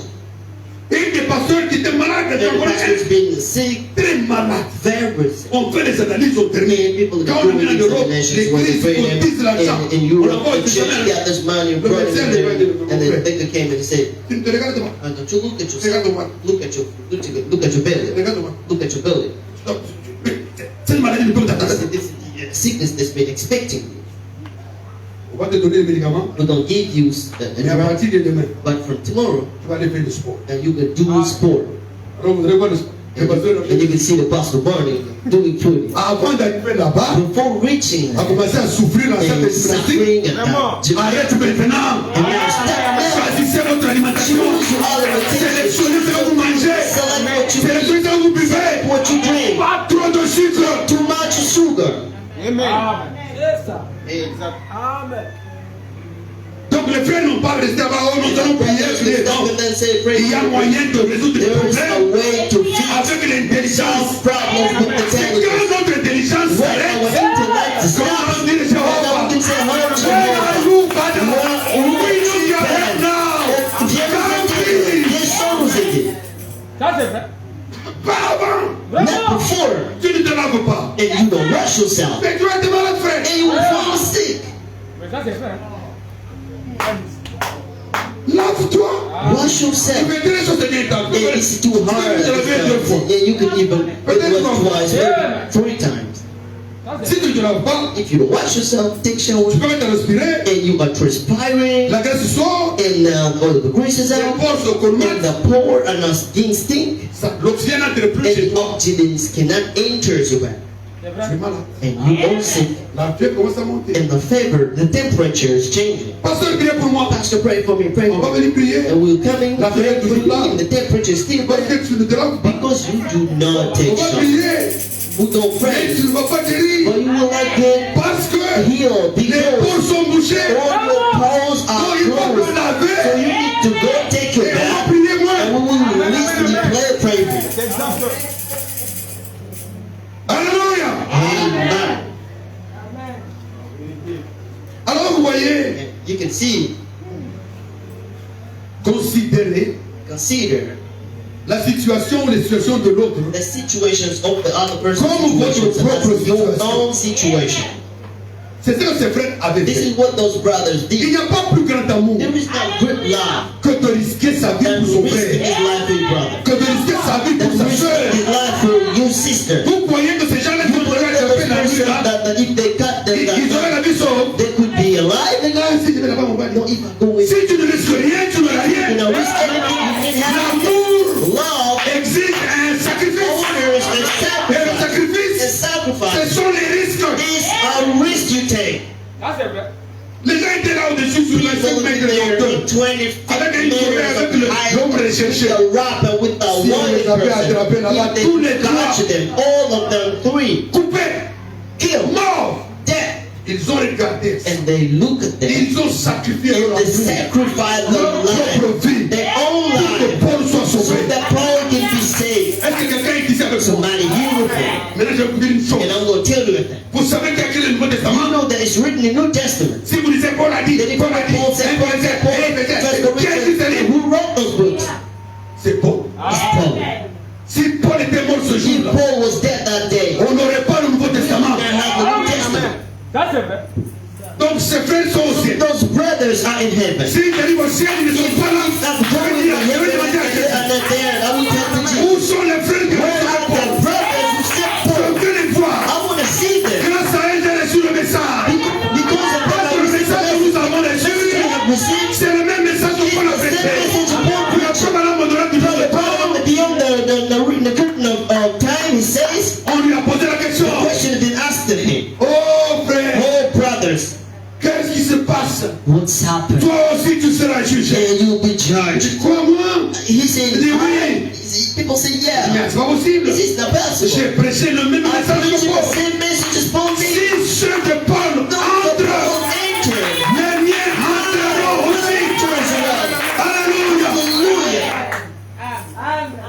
Et des pasteurs qui étaient malades, And the pastor's being sick, très malades. very sick. On fait des analyses, on termine. Many people Quand are on doing vient en Europe, examinations when they l'église pray cotise l'argent. in On Europe. envoie The des church salaires. got this money and Le brought it médecin in les there, va dire, and the doctor came and said, Tu ne te regardes pas. don't you look at yourself. Regarde-moi. Look at your belly. Regarde-moi. Look at your belly. Stop. Cette maladie ne peut pas t'attaquer. This sickness that's been expecting you. On va te donner les médicaments. We're gonna give you a Mais à drug, partir de demain, but from tomorrow, tu vas aller faire du sport. and you can do sport. Alors vous allez voir les pasteurs. And you can see the Pastor Barney doing footing. Avant d'arriver là-bas, Before reaching a commencé à souffrir dans and cette suffering gymnastique. and Arrête maintenant. and now stop now. Choisissez votre alimentation. Choose your alimentation. Sélectionnez ce que vous mangez. Select what you Sélectionnez eat, ce que vous buvez. what you drink. Pas trop de sucre. Too much sugar. Amen. C'est ça. Exact. Amen. Donc les frères n'ont pas resté là-bas. Oh, nous allons prier. Non. And then say, pray. Il y a moyen de résoudre les There is a problèmes way to fix avec l'intelligence. problems with the Quand intelligence. notre intelligence When our s'arrête, intellect is comment not, on dit les then we can say, Jéhovah? "Lord Where are Jehovah, you, Father? We need your help now. viens nous Come aider, please. viens sans nous aider." Ça c'est vrai. Pas avant. Not Vraiment. before, Tu ne te laves pas. and you don't rush yourself, Mais tu vas te malade, frère. and you will fall sick. Mais ça c'est vrai. Lave-toi. Wash Tu yourself. peux dire ça, c'est bien temps. And it's too hard. And you can even do it twice, maybe 3 times. Ça Si c'est tu ne te laves pas, If you don't wash yourself, take shower, tu peux mettre à respirer. and you are transpiring, La graisse sort. and all the grease is Les out, pores se and colmatent. the pore and the skin stink, L'oxygène n'entre plus and chez the toi. oxygen cannot enter you back, c'est Tu es vrai. malade. and you are sick, La fièvre commence à monter. and the fever, the temperature is changing. Pasteur, priez pour moi. Pastor, pray for me, pray On va for me. venir prier. And we'll come in, La pray fièvre for toujours là. you, and the temperature is still Parce there, que tu ne te laves pas. because you do not On take va shower. prier. We don't Mais pray, tu ne vas pas but guérir. you will not get Parce que healed, les because pores sont bouchés. all your pores Donc are il faut te closed. So laver. you need to go take your Et on va bath, prier and moi. we will release the pray for you. C'est exemple. Alléluia. Amen. Alors vous voyez, And you can see, considérez consider la situation ou les situations de l'autre the situations of the other person's Comme votre situations propre as your situation. own situation. C'est ce que ses frères avaient This fait. is what those brothers Il did. n'y a pas plus grand amour There is no great love que de risquer sa vie than pour son risking his frère, life for your brother, que de risquer sa vie than pour sa risking soeur. his life for your sister. Vous croyez que ces gens-là qui You vont believe that attraper those la vie persons là, that if they cut them, ils auraient la that vie sauve. they could be alive, and Ah, si je vais là-bas, mon père. no, if I go with Si tu ne risques rien, tu n'auras you rien. know, risk anything, you can have L'amour love, exige un sacrifice. honors, and Et le sacrifice. sacrifice, And ce sacrifice sont les risques. is a risk you take. Ça c'est vrai. Les gens étaient là au-dessus sur les 5 People mètres in de there hauteur. in 20 Avec une meters corée, avec of le height, l'homme recherché. with the rope and with the Si on wanted les avait attrapés là-bas, person, if tous they les trois, got them, all of them, 3, coupés, killed, morts. dead, Ils ont regardé. and they look at them, Ils ont sacrifié and leur they vie, sacrifice their leur propre life, vie, their own pour que life, Paul soit so sauvé. that Paul can be saved. Est-ce que quelqu'un est ici avec moi? Somebody here with me. Maintenant, je vais vous dire une chose. And I'm going to tell you that. Vous savez qu'il y a écrit le Nouveau You Testament? know that it's written in New Testament. Si vous lisez Paul a dit, That if Paul a dit, Paul said, Paul said, Paul, First qui a écrit ce Corinthians, livre? who wrote those books? C'est Paul. It's Paul. Si Paul était était mort ce if jour-là, Paul was dead that day, on n'aurait pas le Nouveau Testament. they have the New Testament. Ça c'est vrai. Donc ses frères sont au ciel. Those brothers are in heaven. S'ils arrivent au ciel, ils ne sont pas là. That's Je veux dire, je veux demander à Jésus, and they're there. I will tell the où Jesus. sont les frères que Where nous are avons? the brothers who stepped Je forward? veux les voir. I want to see them. Grâce à elles, j'ai reçu le message. Because of Parce que le message que nous avons reçu, received, c'est le même message que Paul a it's the prêché. same message Paul Puis preached. après, madame Mondora qui parle de Paul, Beyond the curtain of time, he says, on lui a posé la question. the question has been asked of him. Oh frère, Oh, brothers, qu'est-ce qui se passe? what's happened? Toi aussi tu seras jugé. And you'll be judged. Crois-moi. He said, Il dit oui. people say, yeah. Mais c'est pas possible. This is not possible. J'ai prêché le même I message preached que the Paul. same message as Paul did. Si ceux de Paul The entrent, Paul entered. les miens entreront aussi. Alléluia. Hallelujah.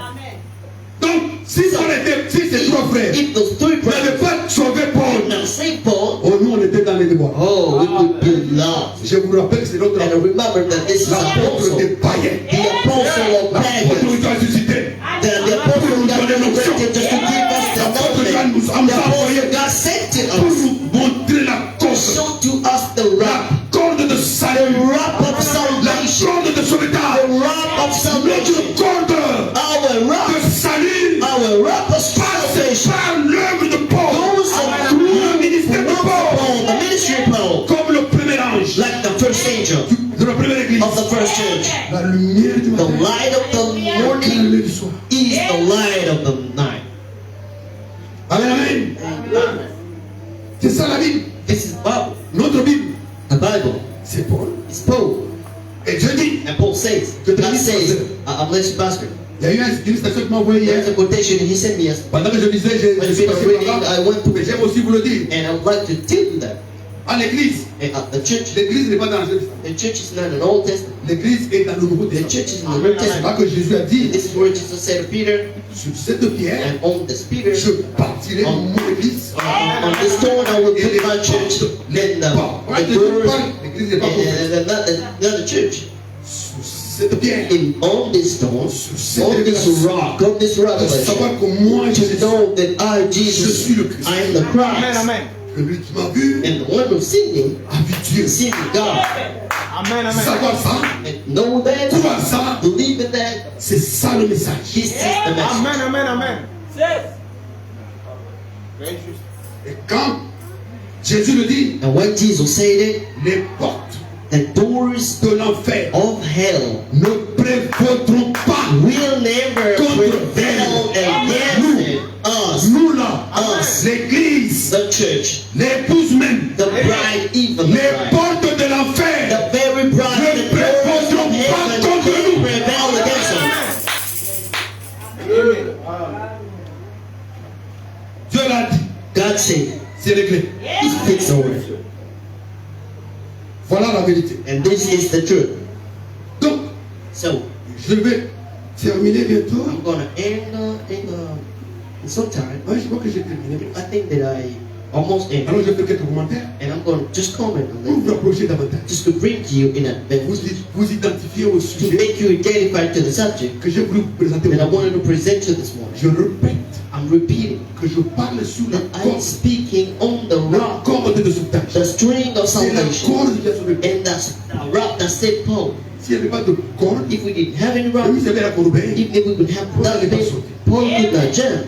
Donc, si ces trois frères If those three n'avaient brothers pas sauvé Paul, would not save Paul, oh, nous on était dans les déboires. oh, we would be lost. Je vous rappelle que c'est notre And remember that this is l'apôtre des apostle, païens. the apostle of L'apôtre pagans. nous a suscité. The apostle got resurrected just to give us the knowledge. The apostle got sent to Pour us nous montrer la to corde, show to us the la rock, corde de the salut, rock of la salvation, corde de the sauvetage, rock of salvation, notre corde our rock, de salut our rock of passe salvation. par l'œuvre de Paul, Goes through le ministère the de work of Paul, Paul, the ministry of Paul, comme le premier ange like the first angel de la première église. of the first church. La lumière du The matin, light of the la morning lumière du soir. is the light of the night. Amen, amen. C'est ça la Bible. This is the Bible. Notre Bible, The Bible c'est Paul. is Paul. Et Dieu dit, And Paul says, God says, I bless you, Pastor. il y a eu une citation qui m'a envoyé There's hier. a quotation he sent me yesterday. Pendant que je lisais, When je you suis were passé reading, par là. I went to Mais it. j'aime aussi vous le dire. And I would like to tell you that. À l'église, The church, l'église n'est pas dans l'Ancien Testament. the church is not an Old Testament. L'église est dans le Nouveau The Testament. church is in the New C'est Testament. là que Jésus a dit, This is where Jesus said to Peter, sur cette pierre, and on this Peter, je bâtirai mon église. on this stone I will Et les put my church, les and pas. the doors, L'église n'est pas complète. and not the church. Sur cette pierre, And on this stone, on this rock, on this de revelation, savoir que moi, to Jésus, know that I, je Jesus, suis le Christ. I am the Amen, Christ. amen. Que lui qui m'a vu And the one who's seen me, a vu Dieu. seen God. Amen, amen. Savoir ça, And know that, croire ça, believe in that, c'est ça le message. this is the message. Amen, amen, amen. Very juste. Et quand Jésus le dit, And when Jesus said it, les portes the doors de l'enfer of hell ne prévaudront pas. will never prevail against us, Nous là, us, l'église, the church, l'épouse même, the bride, even the les bride. portes de l'enfer The very bride, the doors of heaven will prevail against us. Dieu l'a dit, God said, c'est réglé. He speaks over it. Voilà la vérité. And this is the truth. Donc, So, je vais terminer bientôt. I'm going to end in some time. Ouais, je crois que j'ai terminé. I think that I almost ended. Alors, je fais quelques commentaires And I'm going to just comment on pour vous that, rapprocher davantage. just to bring to you in Vous, advance, vous identifiez au to sujet make you identified to the subject que j'ai voulu vous présenter. that I aujourd'hui. wanted to present to this morning. Je répète I'm repeating que je parle sur la that I'm corde, speaking on the la rock, corde de sauvetage. the string of C'est la salvation, corde qui a sauvé. and that's the rock that saved Paul. S'il n'y avait pas de corde, If we didn't have any rock, même s'il y avait la corbeille, even if we would have that bit, Paul could not jump.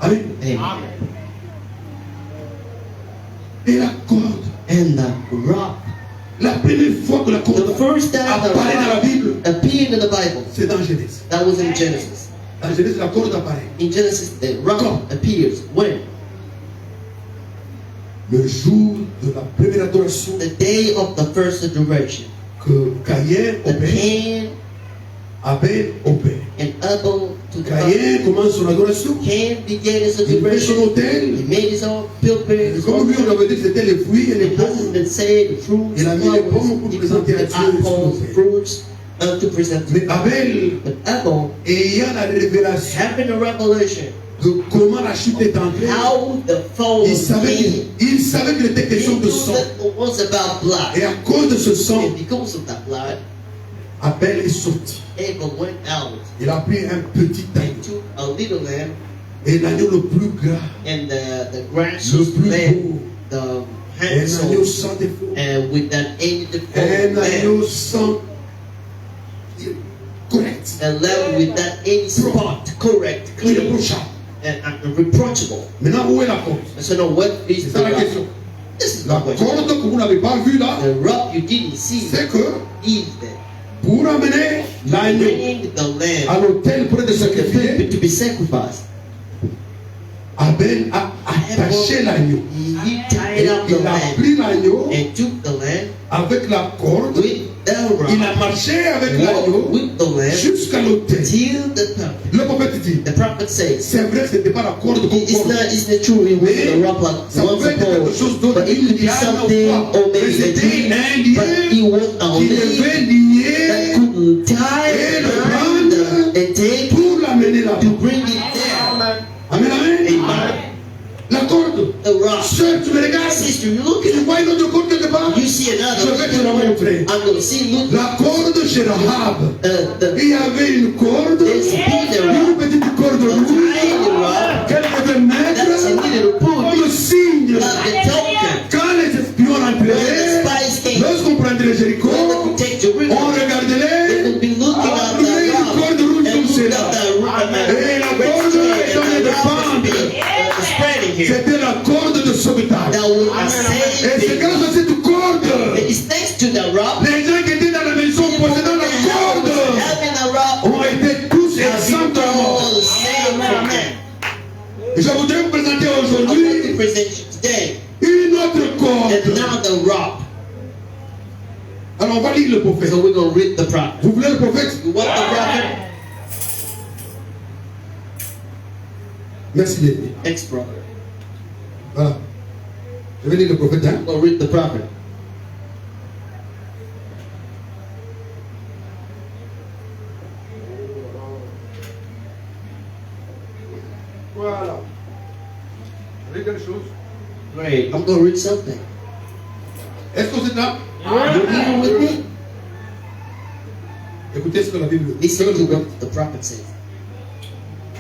Amen. Amen. Et la corde, And the rock, la première fois que la corde the first time the apparaît dans la rock Bible, appeared in the Bible, c'est dans Genèse. that was in Genesis. Dans Genèse, la corde apparaît. In Genesis, the rock appears when? Le jour de la première adoration The day of the first adoration. que Caïn The opère, Cain Abel opère. and Abel to the Caïn commence son adoration. Cain began his Il met son adoration. autel. He made his own Et pilgrims. comme lui, on avait dit que c'était les fruits et les It pommes. hasn't been said the fruits, Il a mis les pommes pour he présenter put à the Dieu apples, ce fruits to present to Mais God. Abel, But Abel, ayant la révélation having a revelation de comment la chute est entrée, how the fall il savait came, qu'il était he question de knew sang. that it was about blood. Et à cause de ce sang, And because of that blood, Abel est sorti. Abel went out Il a pris un petit and agneau. took a little lamb Et l'agneau le plus gras, and the le gracious plus lamb, beau, the un agneau handsome, sans défaut, and with that ain't un the agneau sans correct, a lamb with that ain't spot, correct, clean, irréprochable. and reproachable. Maintenant, où est la corde? So now what is C'est the ça la rub? question. This is La the question. corde que vous n'avez pas vue là, The rub you didn't see c'est que is that pour amener l'agneau bringing the à lamb l'autel pour être to sacrifié, to be sacrificed. Abel a attaché l'agneau. He Et tied up the il a lamb pris l'agneau and took the lamb avec la corde. with the Il a rod, marché avec walked l'agneau with the lamb jusqu'à l'autel. till the top. Le prophète dit, The prophet says, c'est vrai, ce n'était pas la corde comme it's corde. not true, it wasn't a rock like Ça once pouvait être quelque chose upon, d'autre. but it could be something, or Mais maybe a c'était dream, un but it lien was a qui link devait lier that could tie et le around prendre and take pour l'amener là. to bring it there. Amen. Amen, amen. Amen. La corde. The rock. Sœur, tu me regardes. Sister, you look Tu at it. vois une autre corde quelque part? You see another. Je vais te la montrer. I'm going to see, look, La corde chez Rahab. the Il y avait une corde, there's a une petite corde a rouge tiny rock qu'elle devait that she mettre needed to put comme signe. like the token. Quand les espions When the rentraient, spies came, lorsqu'on prendrait Jéricho, when they could take on Jerusalem, they regardait would be looking Ah, at il y a that une rock corde rouge and comme look celle-là. at that rock Et la corde est en train de pendre. spreading here. C'était la corde de sauvetage. That will Et c'est save grâce à cette corde, It's thanks to the rock. les gens qui étaient dans la maison possédant la corde Having a rock ont été tous have been exemptement. all saved from that. Et je voudrais vous présenter I want to aujourd'hui present you today une autre corde. another rock. Alors on va lire le prophète. So we're going to read the prophet. Vous voulez le prophète? You want the prophet? Merci d'aider. Ex-prophet. Voilà. Je vais lire le prophète. Hein? I'm going to read the prophet. Voilà. Vous voulez quelque chose? Great. I'm going to read something. Est-ce que vous êtes là? You here with me? Écoutez ce que la Bible dit. Listen to what the prophet says.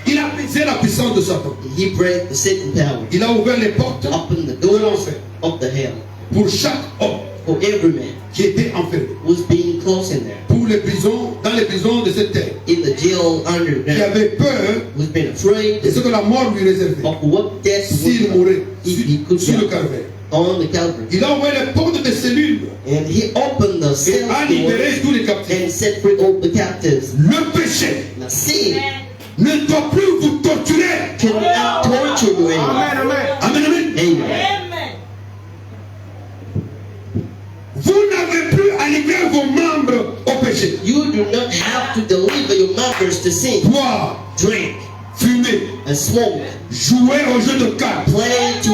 Il a brisé la puissance de Satan. He break the Satan power. Il a ouvert les portes Open the doors of the hell pour chaque homme for every man qui était enfermé. who's being close in there. Pour les prisons, dans les prisons de cette terre. In the jail Qui underground. avait peur Who's been afraid de ce que la mort lui réservait. of what death S'il would mourait if he could sur le die calvaire. on the Calvary. Il a ouvert les portes des cellules And he opened the et cell a door libéré tous les captifs. and set free all the captives. Le péché Now sin ne doit plus vous torturer. cannot torture you anymore. Amen, amen. Amen, amen. Amen. Vous n'avez plus à livrer vos membres au péché. You do not have to deliver your members to sin. Boire, Drink fumer, and smoke. jouer au jeu de cartes. Play to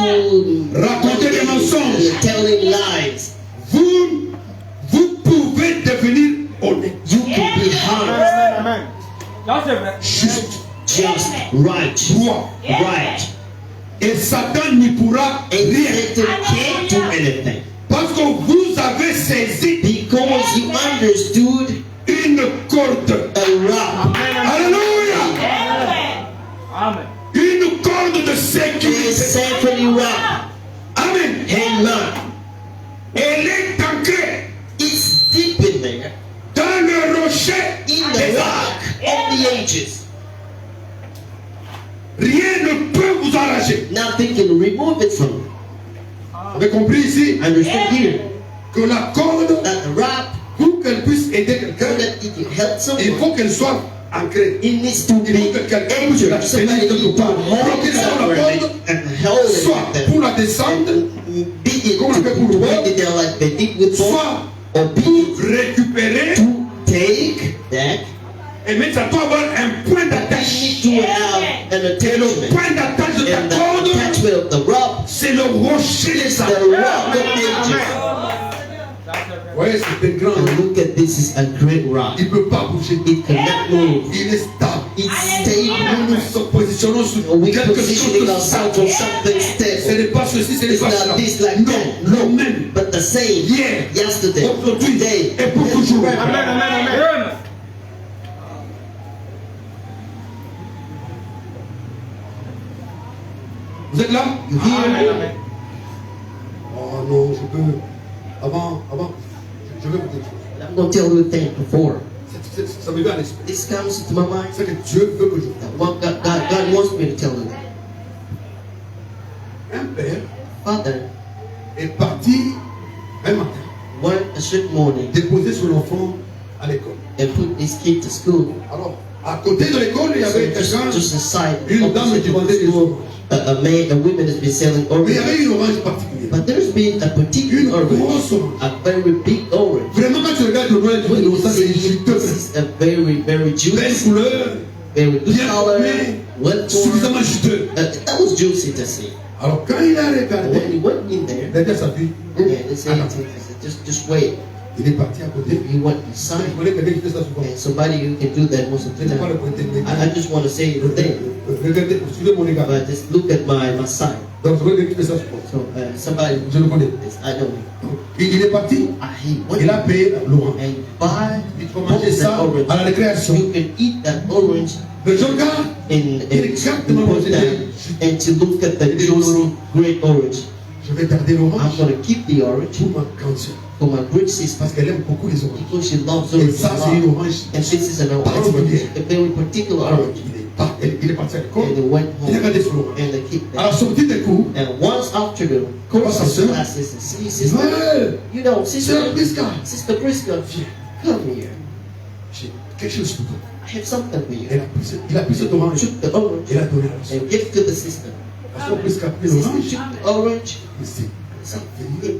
Raconter des mensonges. telling lies. Vous pouvez devenir honnête, You can be honest, Amen, amen. Ça, c'est vrai. juste, just, righteous, droit. right. Et Satan n'y pourra And rien. Satan can't do anything Parce que vous avez saisi because you understood une corde. a rock. Alléluia. Amen. Une corde de A sécurité. symphony rock. Amen. Amen. Elle est ancrée It's deep in there, dans le rocher in des the âges. rock of the ages. Rien ne peut vous arracher. Nothing can remove it from you. Vous avez compris ici Understand here que la corde, that the rock, pour qu'elle puisse aider so quelqu'un, that it can help il someone, faut qu'elle soit ancrée. it needs to Il faut be que quelqu'un puisse la anchored. tenir Somebody quelque needs to part. hold Bloquer it d'abord la somewhere corde, and hold it soit like that. pour la descendre, Be it Comme on fait pour to le bring vol, it there like they did with Paul, soit or be récupérer, to take that. et mais ça doit avoir un point You d'attache. need to have an Et le attachment. point d'attache de And ta the corde, attachment of the rock c'est le rocher des is the âges. rock of ages. Vous voyez, c'est un grand. And look at this, is a great rock. Il ne peut pas bouger. It cannot move. Il est stable. It's Nous stable. nous positionnons sur We quelque chose positioning de ourselves stable. on something Ce stable. n'est pas ceci, ce n'est It's pas not cela. this like Non, that. le même. But the same. Hier, Yesterday. aujourd'hui Today. et pour toujours. forever. Amen, amen, amen. Vous êtes là? You hear? Amen. Oh non, je peux. Avant, je vais vous dire quelque chose. And I'm going to tell you a thing before. Ça me vient à l'esprit. This comes into my mind. C'est que Dieu veut que je vous That what God wants me to tell you. Un père Father est parti un matin went a certain morning déposer son enfant à l'école. and put his kid to school. Alors, à côté de l'école, il y So avait quelqu'un, just aside, une dame opposite qui of vendait the des school, oranges. a woman has been selling Mais il y oranges. avait une orange particulière. But there's been a particular Une orange, grosse orange. a very big orange. Vraiment, quand tu regardes le noir, tu When dis, you non, ça c'est see it, juteux. this is a very, very Belle juicy, couleur, very good bien color, formé, well suffisamment formed. juteux. That was juicy to see. Alors, quand il a But when regardé, he went in there, il a dit à sa fille, and they said, attends. just wait. Il est parti à côté. He went Je inside. voulais quelqu'un qui fait ça souvent. And somebody who can do that most of Je the ne vais pas le time. pointer, mais I just want to say the thing, regardez, suivez mon égard. but just look at my side. Donc, je voulais quelqu'un qui fait ça souvent. So somebody, Je le connais. I know. Donc, il est parti, He went il a payé l'orange. and buy Il faut manger ça that orange. à la récréation. You can eat that orange Le jeune gars, and Exactement, put down and to look at the juicy great orange. je vais garder I'm l'orange going to keep the orange pour ma grande soeur. for my great sister Parce qu'elle aime beaucoup les oranges. because she loves Et orange ça, a c'est une lot. orange. And this is an orange, a very particular Alors, orange. il est parti à l'école. And they went Il a home gardé son orange. and they keep À la that. sortie des cours, And once after the Comment course ça of se- classes, and see, sister, ouais, you know, c'est sister, la Prisca. Sister Prisca, come here. J'ai quelque chose pour toi. I have something for you. Il a pris cette orange. Took the orange Il a donné à la soeur. and give to the sister. La soeur Prisca a pris Sister l'orange. took the orange. Il s'est So,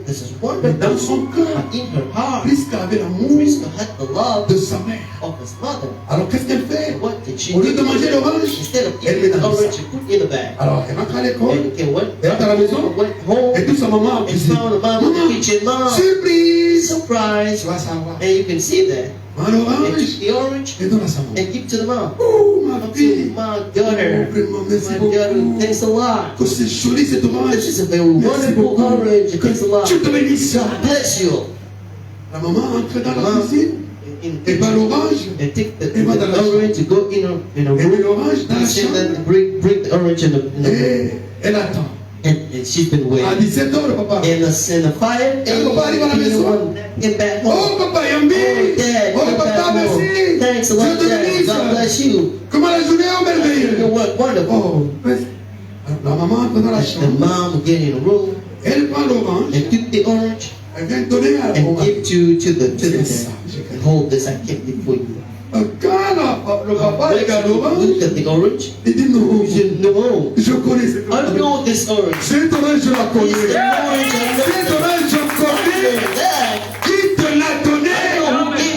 this is Mais dans wonderful. son cœur, But in her heart, Prisca avait l'amour Prisca had the love de sa mère. of his mother. Alors qu'est-ce qu'elle fait? And what did she Au lieu do? de manger l'orange, Instead of elle eating met the dans le orange, sac. she put in a bag. Alors elle rentre à l'école, And okay, elle rentre à la maison, went home et tout sa maman a and cuisiné. found a mom in the Maman, kitchen. Mom, surprise! surprise. Tu vas savoir. And you can see that. Prends They l'orange took the orange et donne à sa maman. and give to the mom. Oh ma To fille! my daughter. Oh, vraiment, merci My daughter, beaucoup. thanks a lot. Que c'est joli cette orange. This is a very Merci wonderful beaucoup. orange. Thanks a lot. Tu te bénisses. God bless you. La maman entre dans la Mom, cuisine in et the bat l'orange and take the Et va dans la orange to go in a et met room l'orange dans la and sit chambre and bring the orange in the et elle attend. and she's been À waiting. 17 ans, le papa. And a 5 Et le papa arrive à la maison. get back Oh home. papa Yambi! Oh, Dad, Oh get papa, back home. merci! Thanks a Dieu lot, te Dad. bénisse! God bless you. Comment la journée est You merveilleuse! work wonderful. Oh, merci. Alors, la maman entre dans la The chambre, mom get in a room elle prend l'orange, and took the orange elle vient donner à la and maman. give to the Yes. dad. Hold this, I kept it for you. Quand le papa regarde l'orange, Look at the orange. il dit non, You should know. je connais cette I orange. know this orange. Cette orange, je la It's the connais. orange I know. Cette orange, je connais. Dad, Qui te l'a donné?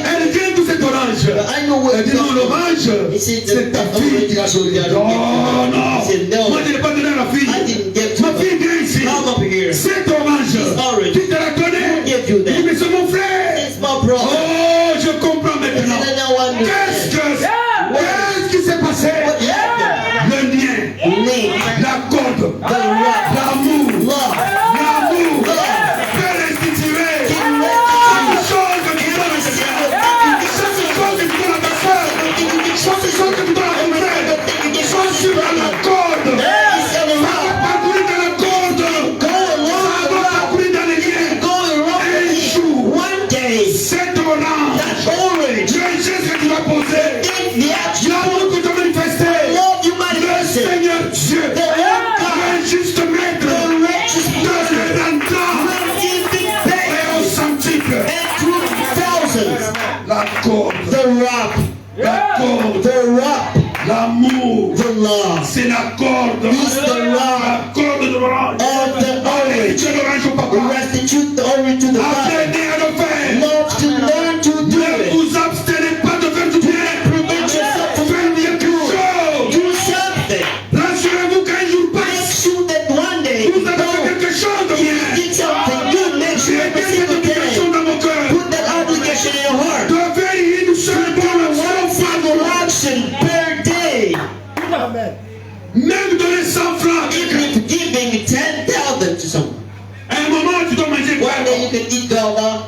Elle vient de cette orange. I know what Elle dit non, l'orange, He said c'est ta fille qui a donné. Non, non. He said, no. Moi, je n'ai pas donné à la fille. I didn't give to Ma her. fille vient ici. Come up here. Cette orange, orange. qui te l'a donné? Who gave you that? Mais c'est mon frère. It's my brother. Oh, je comprends And maintenant. I now Qu'est-ce qui s'est passé? What happened? Le lien, Link, la corde, the rock, l'amour, love, l'amour, love. peut restituer Can chaque chose que tu donnes à ta sœur, chaque chose que tu donnes à ta sœur, chaque chose que tu donnes à ton frère, soit sur la corde, ça va parcourir dans la corde, ça va parcourir dans les liens. Un jour, One day, cette orange, that orange, le geste que tu vas poser, the action, l'amour que tu vas manifester, love you le manifested, Seigneur Dieu, the Lord God, le juste maître, the righteous de Redempteur will give the et faith au centuple, and through thousands, la corde, the rock, la corde, the rock, l'amour, the love, c'est la corde, It's the la corde de l'orange. of the Allez, orange. tu es l'orange au papa. Restitute the orange to the Father. Apprenez à le faire. Love to learn to do Ne it. vous abstenez pas de faire du bien. Prevent yourself from Faites doing quelque good. chose. Do something. Rassurez-vous qu'un jour Make passe, sure that one day vous you avez fait quelque chose de bien. did something good. Make sure J'ai every bien cette single obligation day. dans mon cœur. Put that obligation in your heart. De faire une seule bonne One action par single jour. action per day. Même donner 100 francs. Even if giving 10,000 to someone. À un moment, tu dois manger quoi? One day you can eat gala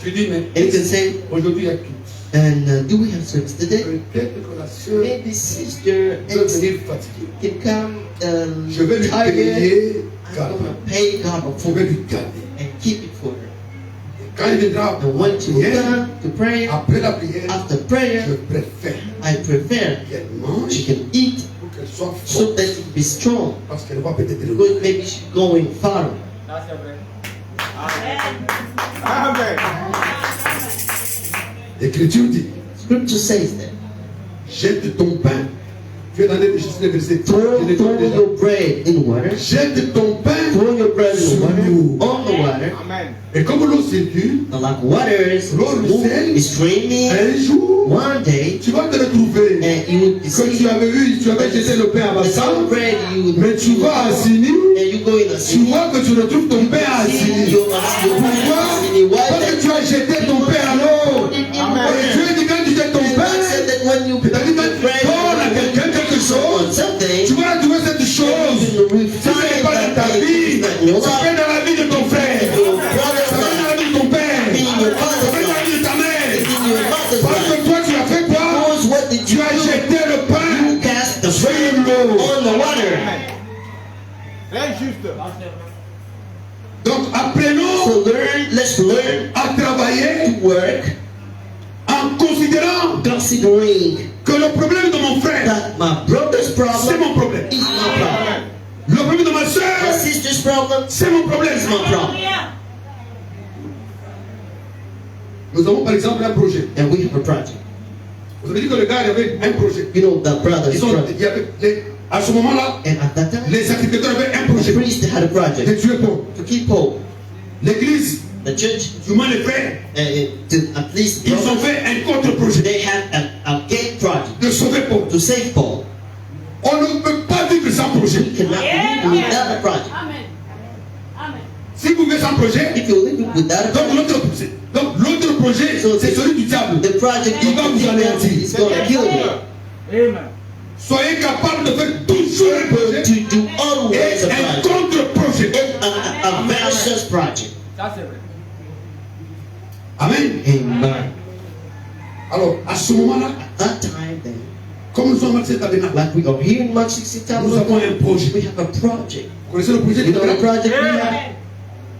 Tu dis, mais and you can say, aujourd'hui, il y a qui? And do we have service today? Peut-être que la sœur Maybe Sister peut X venir fatiguée. can come Je vais lui tired. payer I'm garde. going to pay God Je for vais it lui garder. and keep it for her. Quand il viendra And when she will prière, come to pray, après la prière, after je prayer, préfère I prefer qu'elle mange she can eat pour qu'elle soit so forte. that she be strong. Parce qu'elle va peut-être le Because maybe she's going far. That's it, man. Amen. L'Écriture dit, Scripture says that. jette ton pain. Tu es dans les versets. Throw your bread in water. Jette ton pain Throw your bread in sur water, l'eau. on the water. Amen. Et comme l'eau circule, And like water is L'eau streaming, un jour, one day, tu vas te retrouver and you would que see tu avais jeté le pain à the same Bassan, bread you would mais tu vas à Sini, and you go in a tu city. vois que tu retrouves ton pain à See Sini. your Pourquoi? Parce que tu as jeté ton pain à l'eau. Et Dieu dit quand tu jettes ton pain, said that when you c'est-à-dire quand tu donnes à quelqu'un quelque chose, something, tu vas trouver cette chose. Si ce n'est pas dans ta vie, ça peut être dans la vie de ton frère, ça peut être dans la vie de ton père, ça peut être dans la vie de ta mère. Parce que toi tu as fait quoi? what did Tu you as do? jeté le pain You cast the sur bread l'eau. on the water. L'injuste. That's it, man. Donc apprenons So let's learn à travailler to work, en considérant considering que le problème de mon frère, that my brother's c'est problem mon problème. is my problem. Le problème de ma My soeur, sister's problem c'est mon problème. is my problem. Nous avons par exemple un projet. And we have a project. Vous avez dit que le gars il avait un projet. You know, the brother's Il y project. avait à ce moment-là, And at that time, les sacrificateurs avaient un the projet priest had a de project tuer Paul. to keep Paul. L'église, The church, du moins les frères, to at least ils ont fait un contre-projet they had a gate project de sauver Paul. to save Paul. On ne peut pas vivre sans projet. We cannot live without a project. Amen. Amen. Si vous vivez sans projet, If you live without a donc project, l'autre projet, c'est celui du diable. the project Il va vous anéantir. is going to kill you. Amen. Soyez capable de faire toujours un projet To do always et a un project. contre-projet. A versus project. That's it, man. Amen. Amen. Alors, à ce moment-là, At that time, then, comme nous sommes à cet tabernacle, like we are here in Mark 60 nous avons un projet. we have a project. Vous connaissez le projet You du know the tabernacle? project we have?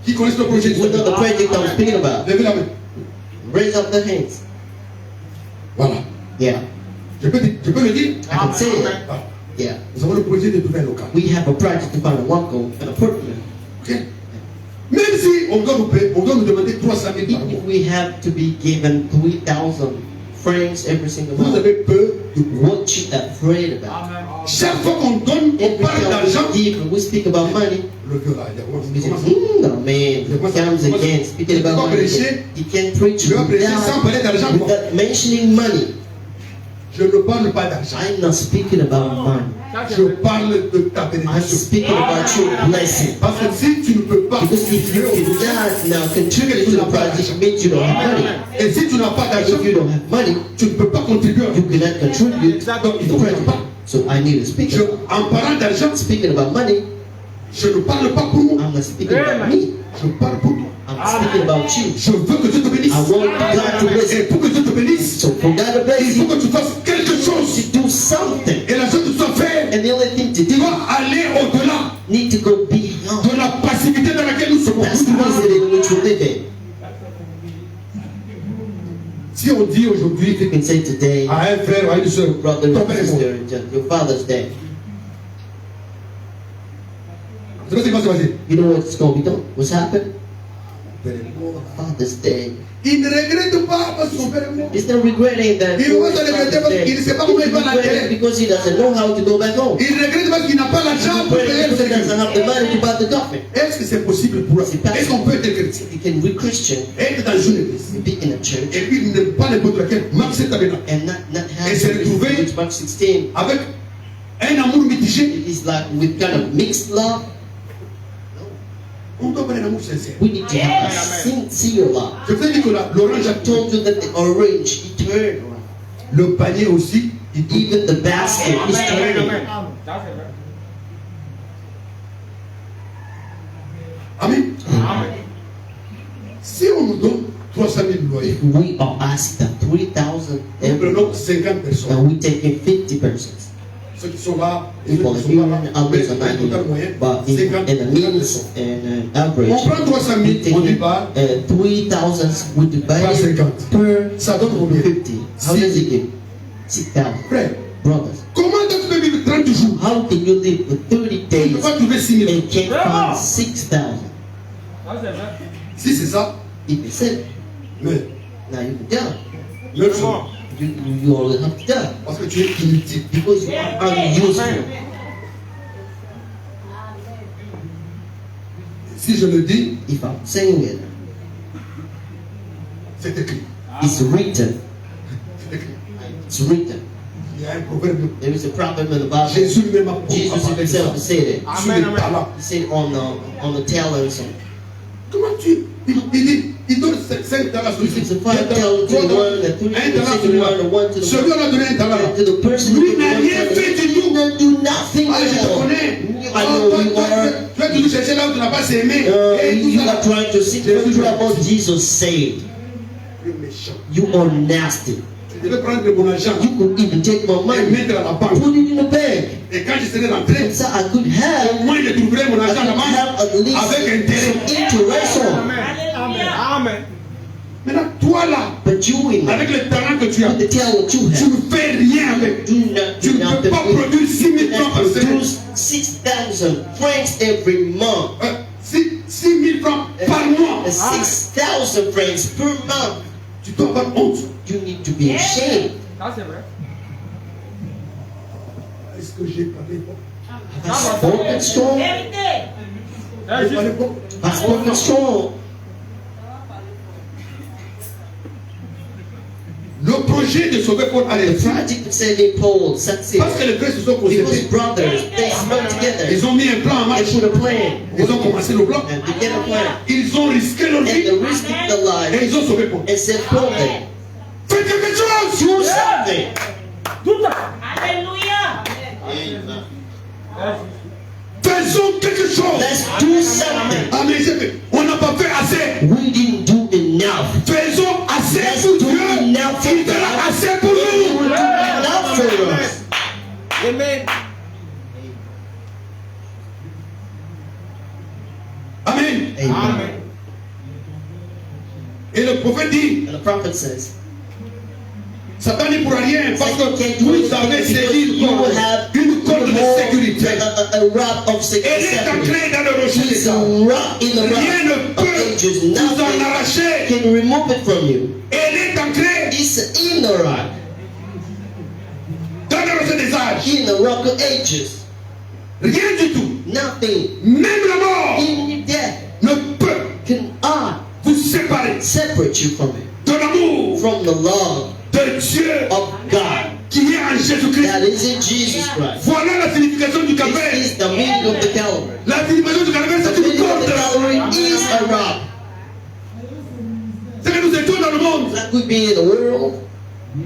Qui connaît le projet du We know the tabernacle? project I'm speaking about. Levez la main. Raise up the hands. Voilà. Yeah, Je peux le dire? I can say it. Ah, Yeah, nous avons le projet de trouver un local. we have a project to find a Waco and a Portland. Ok? Même si on doit nous demander 300 000 par Even mois, if we have to be given 3,000 francs every single vous month, avez peur de what you afraid about? Amen. chaque fois qu'on donne, on Every parle d'argent. time we give, we speak about money. Le vieux là, il We say, commence. the man comes again speaking about money. He can preach Je vais prêcher sans parler d'argent. without mentioning money. Je ne parle pas d'argent. I'm not speaking about money. That's Je it, man. parle de ta I'm bénédiction. speaking about your blessing. Parce que si tu ne peux pas Because if you cannot now contribute to the project, it means you don't have money. et si tu n'as pas d'argent, If you don't have money, tu ne peux pas contribuer. you cannot contribute to the project. So I need to speak Je, about. en parlant d'argent, Speaking about money, je ne parle pas pour moi. I'm not speaking about me. Je parle pour toi. I'm speaking about you. Je veux que Dieu te bénisse. I want God to bless Et you. pour que Dieu te bénisse, So for God to bless il faut you, que tu fasses quelque chose. to do something. Et la chose que tu dois faire, And the only thing to tu do, dois aller au-delà need to go beyond de la passivité dans laquelle nous sommes. that's the reason in which we live in. Si on dit aujourd'hui You can say today, à un frère ou à une soeur, brother ton and père est mort. sister, your father's dead. Tu sais ce qui va se passer? You know what's going to be done? What's happened? Père est mort. Father's dead. Il ne regrette pas parce que son père est mort. He's not regretting that. Il va se regretter parce qu'il ne sait pas comment il va He's regretting l'enterrer. because he doesn't know how to go back home. Il regrette parce qu'il n'a pas l'argent pour payer le Because he doesn't sécurité. have the money to buy the coffin. Est-ce que c'est possible pour lui? Est-ce qu'on peut être chrétien, He can be Christian, être dans une église, be in a church, et puis ne pas n'importe laquelle, Marc 7 tabernacle, and not have Et se retrouver- which Mark 16 avec un amour mitigé? is like with kind of mixed love. On doit avoir un amour sincère. We need to have a sincere love. Je vous ai dit que l'orange a I told you that the orange, it turned around. le panier aussi, il tourne. Even the basket is turning. That's it, man. Amen. Amen. Si on nous donne 300 000 loyers. If we are asked 3,000 Nous every prenons month, 50 personnes. and we taking 50 persons. Ceux qui sont là, et ceux People qui are sont là, here, others are mais not un total moyen, here. But in 50 the means and average, On prend 300 000, we on taking divise 3,000, we divide par it 50. per Ça donne combien? 50. How does it give? 6,000. Frère, Brothers, comment tu peux vivre 30 jours? how can you live for 30 Tu ne peux days pas trouver 6 000. and can't find 6,000? Ça, c'est vrai. Si c'est ça, If you said, mais now you can tell. même chose. You always have to tell. Parce que tu es inutile. Because you are unuseful. Si je le dis, If I'm saying it, c'est écrit. it's written. C'est écrit. It's written. Il y a un proverbe. There is a proverb in the Bible. Jésus lui-même a Jesus parlé de ça. himself said it. Sur les talents. He said on the talents. Comment tu. Il dit, il donne 5 talents sur He gives a 5 talent to the one, the 3 un talent to sur the one, the 1 to the celui on a donné un talent. one. To the person who Lui did n'a one rien talent. fait du He tout. did not do nothing Ah, je te at all. connais. I know you are. Tu vas toujours chercher là où tu n'as pas aimé. Et tout You ça. are trying to seek the truth about Jesus saved. Tu es méchant. You are nasty. Je vais prendre mon argent You could even take my et money, mettre à la banque. put it in the bank, Et quand je serai rentré, and so I could au have, moins je trouverai mon I argent à la could have banque at least avec intérêt. some interest on. Amen. Amen. Amen. Maintenant, toi là, But you in avec le talent que tu as, with the talent you tu have, ne fais rien avec. do not Tu do ne peux nothing pas with produire it. 6 You 000 francs par cannot semaine. produce 6,000 francs every month. 6 000 francs par mois. And 6,000 francs per month. Tu dois avoir honte. You need to be ashamed. Ça, c'est vrai. Est-ce que j'ai parlé bon? Have I spoken strong? Vérité. C'est J'ai parlé juste. bon? Have I spoken strong? Le projet de sauver Paul a The réussi. project of saving Paul succeeded. Parce que les frères se sont Because concertés. brothers, they stuck together. Ils ont mis un plan en marche. They put a plan. Ils ont commencé le plan. And began a plan. Ils ont risqué leur And vie they risked their et life ils ont sauvé Paul. and said, Paul, Faites quelque chose. do something. Tout ça. Alléluia. C'est juste. Faisons quelque chose. Let's do something. Amen. J'ai fait. On n'a pas fait assez. We didn't do enough. Faisons assez Let's pour do Dieu. enough for Il fera God. assez pour We nous. will do enough for us. Amen. Amen. Amen. Amen. Et le prophète dit, And the prophet says, Satan n'y pourra rien parce Satan que can't do vous anything avez because saisi you will have une corde de sécurité. a rock of Elle est security. ancrée dans le rocher des He's a sables. rock in the Rien ne rock of peut ages. vous en Nothing arracher. can remove it from you. Elle est ancrée It's in the rock, dans le rocher des âges. in the rock of ages. Rien du tout. Nothing, Même la mort even death, ne peut can vous séparer separate you from it, de l'amour from the love de Dieu of God qui est en Jésus-Christ. that is in Jesus Christ. Voilà la signification du This calvaire. is the meaning of the Calvary. La signification du calvaire, The c'est une meaning of corde. the Calvary is a rock. C'est que nous étions dans le monde Like we be in the world,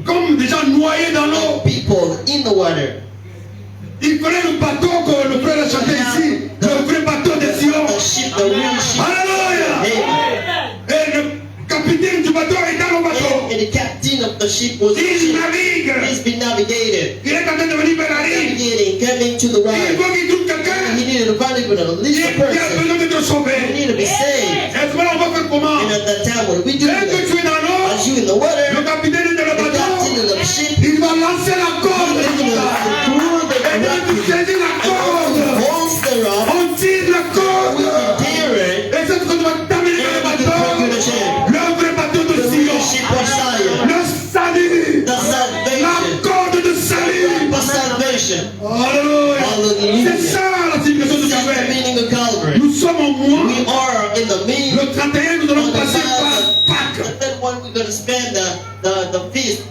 comme des gens noyés dans l'eau. people in the water. Il fallait le bateau que le frère a chanté ici, le vrai bateau de Sion. The ship, the real ship. Alléluia. Amen. Et le capitaine du bateau est dans le bateau. And the captain of the ship was Il navigue. He's been navigated, Il est en train de venir vers la rive. navigating, coming to the Il right. faut qu'il trouve quelqu'un He needed to find it with at least a qui a person. besoin d'être He sauvé. needed to be saved. Et ce moment, on va faire comment? And at that time, what do we do? Dès que Then? tu es dans l'eau, As you in the water, le capitaine est dans le the captain bateau. of the ship, Il va lancer la corde. he's going to throw the Et dès que tu rock, saisis la and corde, holds the rock, on tire la we corde. can tear it, Et cette corde va t'amener dans le and we can bateau. throw you the ship. Le vrai bateau de The real Sion. ship of Zion, Le salut. the La salvation, corde de salut. the salvation. Alléluia. Hallelujah. C'est ça la signification This du is the calvaire. meaning of Calvary. Nous sommes au mois. We are in the mean. Le 31, nous allons passer par Pâques. And then when we're going to spend the feast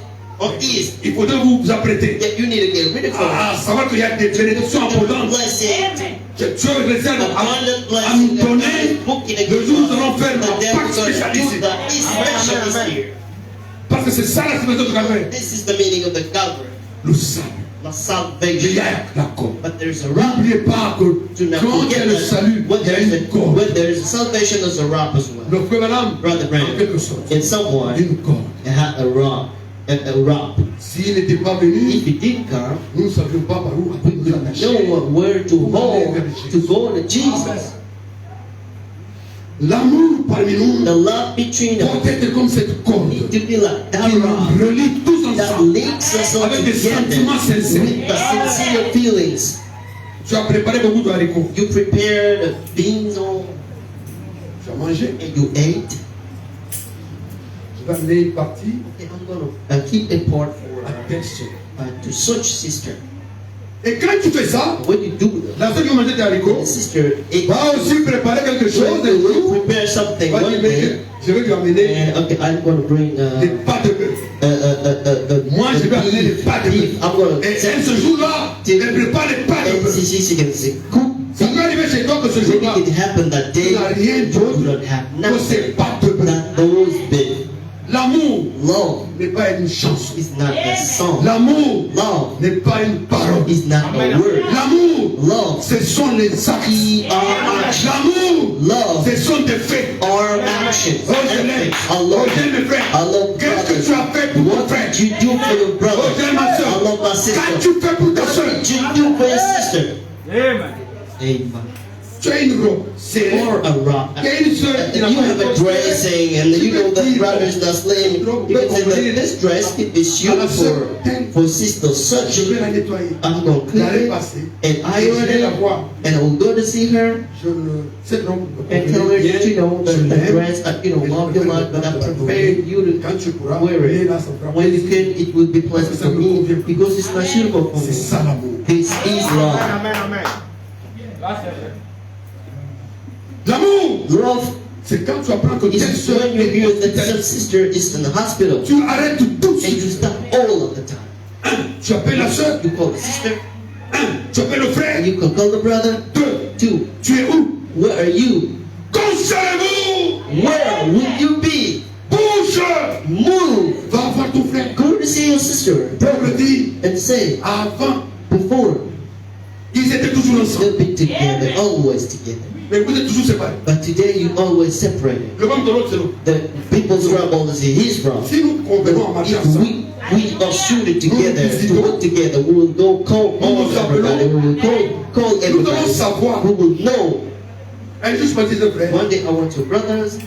of East, Il faudrait vous apprêter. you need to get rid of it. Ah, savoir qu'il y a des bénédictions abondantes Blessing, que Dieu réserve abundant à blessing nous that God donner. is booking Le jour où nous allons against us. faire And un then Pâques we're going spécial to do ici. the East special this year. Parce que c'est ça la signification du calvaire. This is the meaning of the Calvary. Le sable. my il y salvation. a la corde. But there's a rock. N'oubliez pas que Do not quand il y a forget le that salut, when il y a there's, une corde. when there's salvation, there's a rock as well. Le frère Branham, Brother en Branham, quelque sorte, in someone, une corde. it had a rock. A rock. S'il n'était pas venu, If he didn't come, nous ne savions pas par où we nous would attacher. know where to go to Jesus. L'amour parmi nous The love between us doit être comme cette corde need to be like that qui nous rock relie tous that ensemble links us all avec des together sentiments sincères. with the sincere feelings. Tu as préparé beaucoup de haricots. You prepared beans on Tu as mangé. and you ate. Je vais amener une partie Okay, I'm gonna keep a part for à telle soeur. to such sister. Et quand tu fais ça, When you do that, la soeur qui mangeait des haricots the sister ate. va aussi préparer quelque chose et When you tout. prepare something Va one dire, day, je vais lui amener and okay, I'm gonna bring des pâtes de bœuf. Moi, je vais amener des pâtes de beef. I'm bœuf. gonna Et elle, ce jour-là, elle prépare les pâtes de and bœuf. she can say, cook. Ça peut arriver chez toi que ce jour-là, Maybe it happened that day. tu n'as rien You d'autre don't have que ces nothing pâtes de bœuf. that those big. L'amour Love n'est pas une chanson. is not a song. L'amour Love n'est pas une parole. is not a word. L'amour, Love ce sont les actes. L'amour, Love ce sont des faits. are actions. Oh, je l'aime. I Oh, love j'aime mes frères. I love Qu'est-ce que tu brothers. as fait pour ton What frère? did you do for your Oh, brother? j'aime ma soeur. I love my sister. Qu'as-tu fait pour ta soeur? What did you do for your sister? Amen. Amen. Tu as une robe. C'est Or a rock. Il y a une soeur qui n'a You pas have a dressing, and you know that brother's not slim. You can say that this dress could be suited for sister such. Je vais la nettoyer. I'm going to clean L'année it passée, and je iron vais la it, voir. and I will go to see her Je ne, cette robe me and tell her convenait that you know bien. that Je the l'aime. dress love you lot, but I prepared you to Quand tu pourras wear venir it. là, ça fera When you plaisir. can, it will be pleasant for me because it's not suitable for C'est me. ça l'amour. This is love. Amen, amen. Là, c'est vrai. L'amour, Love c'est quand tu apprends que telle is soeur when you est hear that hospitalisée. some sister is in the hospital Tu arrêtes tout de and you suite. stop all of the time. Tu appelles la soeur. You call the sister, Tu appelles le and frère. you can call the brother. 2. Two, Tu es où? where are you? Consolez-vous. Where will you be? Bouge. Move. Va voir ton frère. Go to see your sister Paul dit, and say, avant, before, ils étaient toujours ensemble. they'll be together, always together. Mais vous êtes toujours séparés. But today you always separated. Le membre de l'autre, c'est l'autre. The people's trouble is his problem. Si nous convenons à marcher If ensemble, we are suited together to work together, we will go call all everybody. We will call nous allons everybody. savoir. We will know. Un jour, je me disais, frère, One day I went to brothers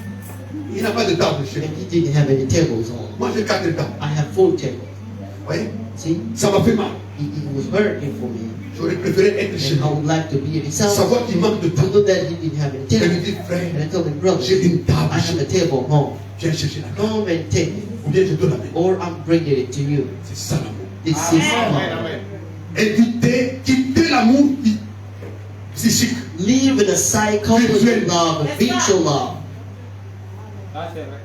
il n'a pas de table chez and lui. he didn't have any tables on. Moi, j'ai 4 tables. I have 4 tables. Vous voyez? See, Ça m'a fait mal. it was hurting for me. J'aurais préféré être chez And I lui. would like to be at his house. Savoir qu'il manque de To table. know that he didn't have any Je lui table. dis, frère, And I told him, brother, j'ai une table I chez have a moi. table home. Viens chercher la table. Come and take it. Ou bien je te l'amène. Or I'm bringing it to you. C'est ça l'amour. This is Amen, love. amen. Quitter l'amour psychique. Live in a psychological love, a visual love. Là, c'est vrai.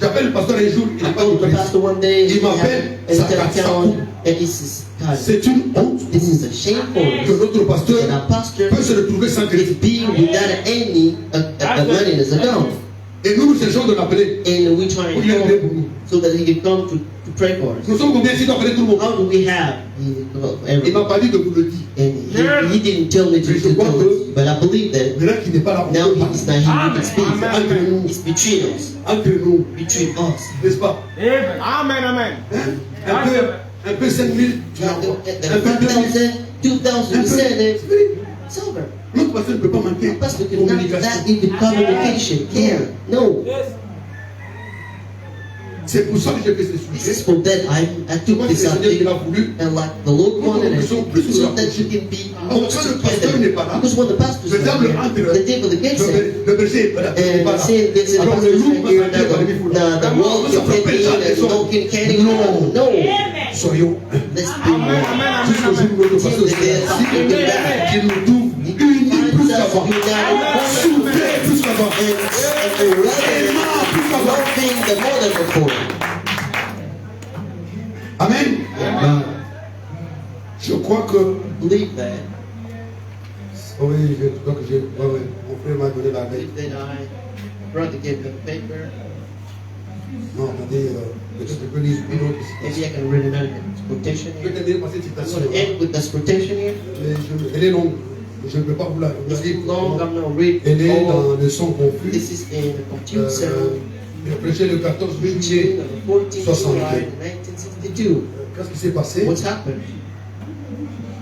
J'appelle le pasteur un jour, il n'a I pas de told the presse. pastor one day, Il m'appelle, and ça he casse, ça account, coupe. and he says, God, C'est une honte this is a shameful que notre pasteur and our pastor peut se retrouver sans is crédit. being without any money in his account. Et nous, nous cherchons de l'appeler. And we try Pour lui aider pour to nous. so that he can come to pray for us. Nous sommes combien ici d'appeler tout le monde? How do we have? Il m'a pas dit de vous le dire. And he didn't tell me to tell it, but I believe that Maintenant qu'il n'est pas là, on now peut he is not here to speak. Entre nous, It's between us, entre nous, between us. n'est-ce pas? Amen. Amen, amen. Hein? Un peu 5000, tu l'as. Un peu 2000. 2,000, you said it. C'est fini. It's over. Notre pasteur ne peut pas manquer Pastor de cannot communication. that even communication, care. No. Yes. C'est pour ça que j'ai fait ce This sujet. is for that I took Moi, this c'est le Seigneur qui subject l'a voulu. and like the Lord wanted it, so that you can be more Quand le pasteur n'est together. pas là, Because when the pastor's le not diable here, entre. the devil against it. Le berger est pas là. il est pas And là. saying this in the Alors le pastor's loup not va here, s'appeler par les fous. the wolf Ça can fait take ça, in les and no king can No. Soyons. Let's be one. Jusqu'au jour où notre pasteur sera ici, qu'il nous trouve unis plus qu'avant. Soudés plus qu'avant. Loving the more than before. Amen. Je crois que. Believe that. Oui, je crois que mon frère m'a donné la veille. Believe that I brother gave me the paper. Non, attendez, peut-être que je peux lire une autre Maybe citation. I can read another quotation Je vais here. terminer par cette I'm citation. going to end with this quotation here. Elle est longue. Je ne peux pas vous la It's lire. too long. I'm going to read Elle est all. dans le son confus. This is in the Confused Sound, Il a prêché le 14 preaching juillet. on the 14th July 1962. Qu'est-ce qui s'est passé? What's happened?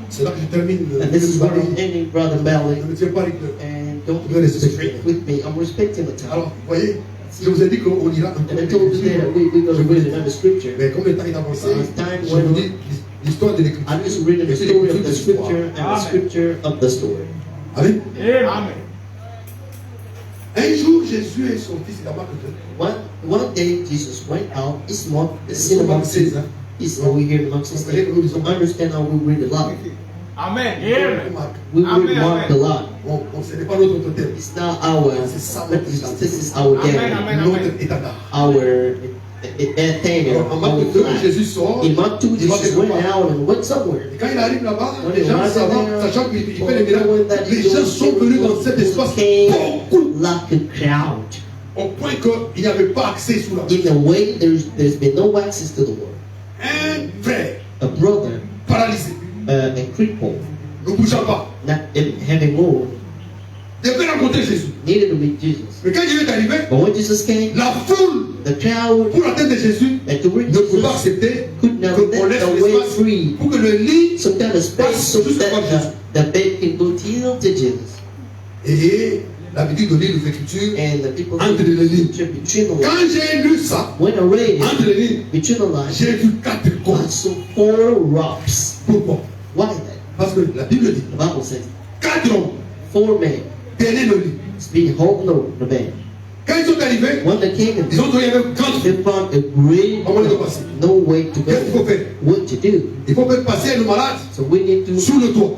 C'est là que je termine. And this is where I'm ending, Brother Belly. Je ne tiens pas rythme. And don't Very be respectful. strict with me. I'm respecting the time. Alors, vous voyez, je vous ai dit qu'on ira And I encore. told you that we're going to read another scripture. Mais comme le temps est avancé, As time je went vous on, dis l'histoire de l'écriture. I'm just reading the Et c'est story of l'écriture the de l'histoire. scripture and the Amen. scripture of the story. Amen. Amen. Un jour, Jésus et son fils, il a marqué de. One day Jesus went out. It's not the C'est sin Marc of 16, hein. It's over here in Mark 16. Understand how we read a lot. Amen. Amen. Marc. We Amen, read Mark a amen. lot. Ce n'est pas notre thème. It's not our. This is our Amen, day. amen. Notre étendard. Our thing. Alors, en Marc Our 2, flag. Jésus sort. In Mark 2, il va Jesus quelque went part. out and went somewhere. Et quand il arrive là-bas, When les he gens arrived savent, there, sachant qu'il fait les miracles, les gens sont venus dans cet espace beaucoup, like a crowd. au point qu'il n'y avait pas accès sous la In a way, there's been no access to the world. Un frère A brother, paralysé, a cripple, ne bougeant pas, not having moved, devait rencontrer Jésus. needed to meet Jesus. Mais quand il est arrivé, But when Jesus came, la foule, the crowd pour la tête de Jésus, and to reach ne pouvait pas Jesus accepter could not qu'on let laisse the way l'espace free, pour que le lit. some kind of space so that the bed can go till to Jesus. Et l'habitude de lire les Écritures, And the people Entre les lignes. between the quand lines. j'ai lu ça, When I read entre it, les lignes, between the lines, j'ai vu 4 I corps. saw 4 rocks. Pourquoi? Why that? Parce que la Bible dit The Bible says 4 hommes 4 men tenaient le lit. being holding the bed. Quand ils sont arrivés, When they came ils in, ont trouvé une grande. they found a great Comment ils ont passé? no way to Qu'est-ce qu'il faut go. faire? What to do? Il faut faire passer le malade So we need to sous le toit.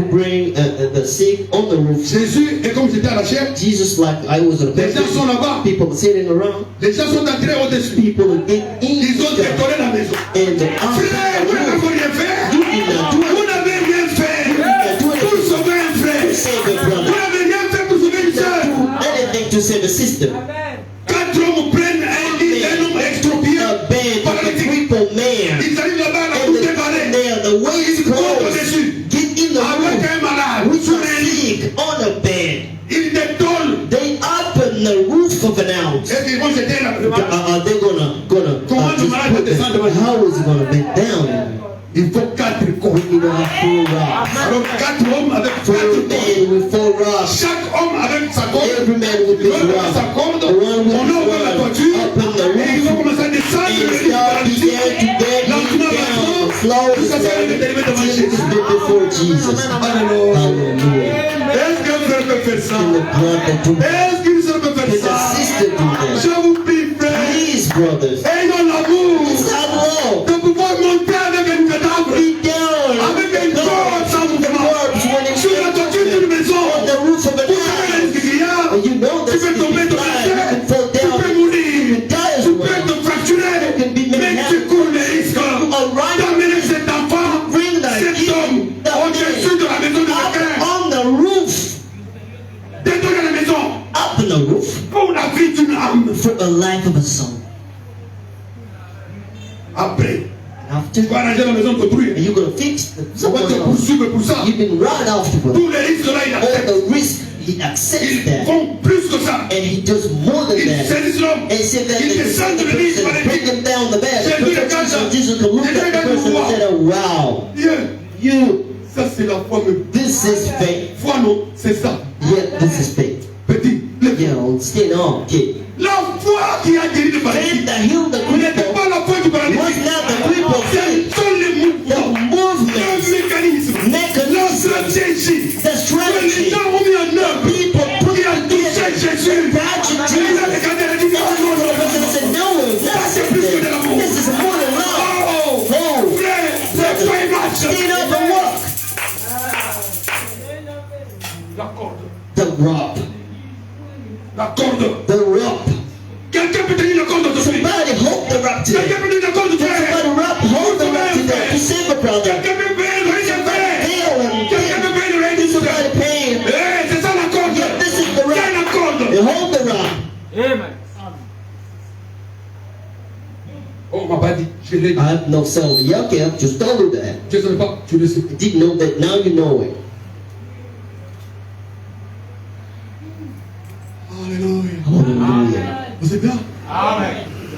bring the sick on the roof. Jésus, et comme j'étais à la chair, Jesus, like I was on a les gens sont là-bas, people sitting around, les gens sont entrés au-dessus. people get in Ils ont the décoré la maison. and the Frère, vous n'avez rien fait. Vous n'avez rien fait pour sauver un frère. save a Vous brother. n'avez rien fait pour sauver une soeur. Do anything to save a sister. 4 hommes prennent un lit, un homme extropié. A bed with a crippled man. Ils arrivent là-bas, la And bouche débarrée. there, the way is Ils montent closed. au-dessus. Get in the Avec room un malade, with sur a un lit. sick on a bed. Ils détollent. They open the roof of an house. Est-ce qu'ils vont jeter la Are they gonna Comment le just malade put descend the, devant Jésus? how is he gonna bend down? Il faut 4 corps. We need to have 4 rocks. Alors 4 hommes avec 4 4 corps. men with 4 rocks. Chaque homme avec sa corde. Every man with Ils his vont avec sa rock. corde. The one with On his ouvre la rod. toiture. Open the Et ils vont roof. commencer à descendre And le lit start paralytique. began to bend him Lentement, down. lentement. Slow Jusqu'à ce qu'il est arrivé devant till Jésus. he's been before Jesus. Alléluia. Hallelujah. Est-ce qu'un frère peut faire ça? Can the brother do that? Est-ce qu'une sœur peut Can faire ça? the sister do that? Je vous prie, frère. Please, brothers. Ayons l'amour Let's have love. de pouvoir monter avec un cadavre, Be down. avec un corps sans mouvement, Corpse when it's sur la toiture d'une maison. on the roof of an Vous avez un house. grillard, And you know tu that's peux tomber dans la you terre, can fall tu down. peux mourir, You can die as tu peux well. te fracturer, mais tu cours le risque d'amener cet enfant, cet homme, au-dessus de la maison de quelqu'un, Up on the roof. détruire la maison Up on the roof. pour la vie d'une âme. For a life of a soul. Après, After, tu vas arranger la maison d'autrui. and you're gonna fix On va someone te else. poursuivre pour ça. You've been right afterward. Tous les risques là, il All accepte. the risk, he accepts Ils that. font plus que ça. And he does more than Ils that. saisissent l'homme. And said that Ils the descendent de l'île person bring him down the bed. Jésus The regarde person, ça. Jesus could look Jésus at the regarde person le and said, oh, wow, Dieu, you, ça c'est la foi même. this is faith. Foi non, c'est ça. Yeah, this is faith. Petit, le You know, stand on, kid. La foi qui a guéri le Faith paralytique that healed the n'était cripple pas la foi du was paralytique. not the cripple faith. Ce sont les The mouvements, movement, le mécanisme, la mechanism, stratégie the que les strategy, gens ont mis en œuvre people put qui a touché Jésus. Touch Et il a Jesus. regardé et a dit non, non, non, non, non. said, no, Ça c'est that's plus que de l'amour. this is more than love. Oh, Oh, frère, c'est pas une marche. stand up and walk. La corde, The rope, la corde. the rope. Quelqu'un peut tenir la corde de ce Somebody hold the rope m'a pas dit. Je l'ai dit. I have no soul. Okay, I've just told you that. Je ne savais pas, tu le sais. You didn't know that, now you know it. Alléluia. Hallelujah. Vous êtes là? Amen.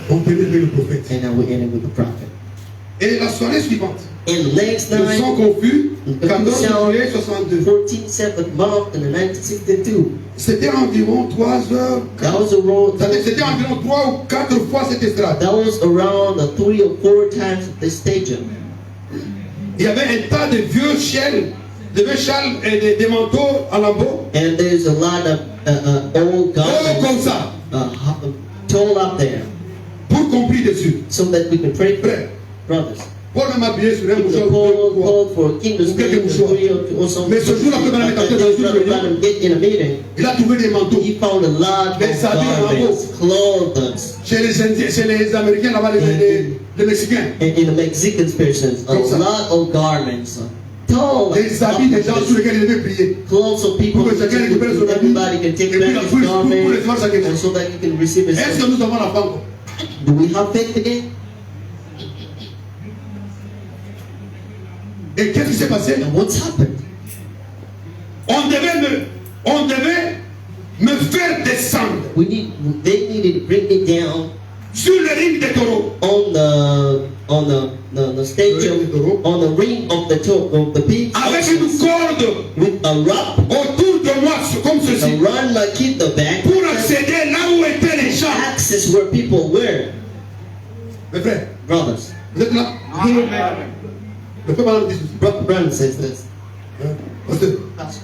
On pénètre le prophète. And now we're ending with the prophet. Et la soirée suivante, And the next le night, son confus, the 14 juillet 62. 14th month in 1962. C'était environ 3 heures. That was around. C'était environ 3 ou 4 fois cette estrade. That was around 3 or 4 times at this stadium. Il y avait un tas de vieux châles et des manteaux en lambeaux. And there's a lot of old Oh, comme garments ça, told up there, pour compris dessus. so that we can pray for Frère, brothers. Paul même appuyé sur un mouchoir. Paul for kingdom Ou quelques spirit mouchoirs. or something. Mais ce jour-là, quand on était dans une réunion, Get in a meeting. il a trouvé des manteaux. He found a lot Des of habits en garments, clothes, Chez les Indiens, chez les Américains, là-bas, les Mexicains. in the Mexican persons, a Comme ça. lot of garments, tall Des habits des gens sur lesquels il devait prier. clothes of people, Pour que chacun récupère son habit. everybody can take Et puis back la his pour garment, recevoir sa question. and so that he can receive his. Est-ce que nous avons la foi encore? Do we have faith again? Et qu'est-ce qui s'est passé? And what's happened? On devait me faire descendre They needed to bring me down sur le ring des taureaux. on the stadium, on the ring of the pig, Avec une corde with a rope, autour de moi, comme a ceci, run like in the back, pour accéder là où étaient les gens. access where people were. Mes frères, Brothers, vous êtes là? Amen. Le frère Madame dit ceci. Brother says this. Hein? Pasteur, Pastor,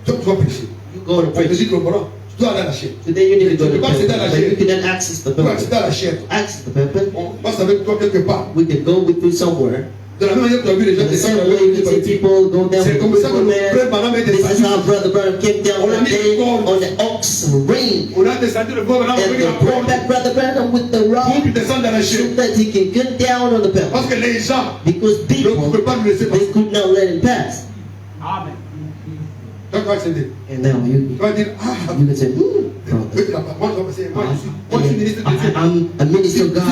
tu dois prêcher. you go to On te preach. dit que voilà, tu dois aller à la chair. Today you need to Tu go ne to peux pas accéder à la pulpit, but chair. you cannot access the Tu dois pulpit. accéder à la chair. Access the pulpit. On passe avec toi quelque part. We can go with you somewhere. De la même manière que tu as vu les gens In the same descendre way avec you see les people go down C'est with comme ça que people, le man. frère Madame est This is descendu. how Brother Branham came down On a that mis day une corde. on the ox ring. On a descendu le frère Madame And avec they la brought corde back Brother Branham with the pour rock qu'il descende dans la chair. so that he can get down on the pulpit. Parce que les gens Because ne people, pouvaient pas nous laisser they passer. could not let him pass. Amen. Quand tu vas accéder, And now tu vas dire, you can say, oui, brother, tu l'as pas. Moi, je vais passer. Moi, je suis ministre de Dieu. I'm a minister of God.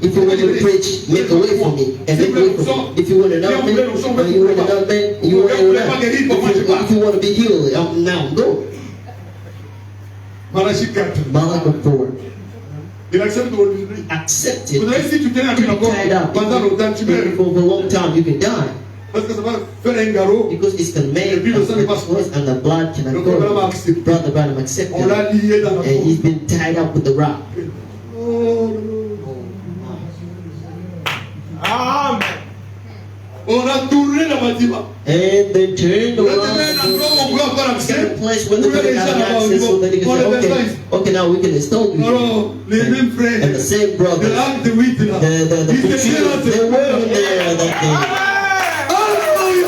If you want me to preach, make a way for me. And make a way for me. If you want another man, or you want another man, you want another. If you want to be healed, now go. Malachie 4. Malachi 4. Il accepte aujourd'hui. Accepted. Vous savez, si tu tiens avec la corde Tied up. pendant longtemps, tu meurs. For a long time, you can die. Parce que ça va faire un garrot. Because it's can make Et puis le sang n'est pas and the blood cannot Le Brother Branham a go. accepté. Brother Branham accepted. On l'a lié dans la And he's corde. been tied up with the rock. Amen. On a tourné le bâtiment. And they turned On a around donné un endroit où on peut avoir accès. to the place where the Où les people gens have là-bas au access so niveau. that they can On say, les okay, baptise. okay, now we can install you. Alors, les mêmes frères. And the same De brothers, l'acte 8 là. the Ils étaient là. they were there that day. Alléluia.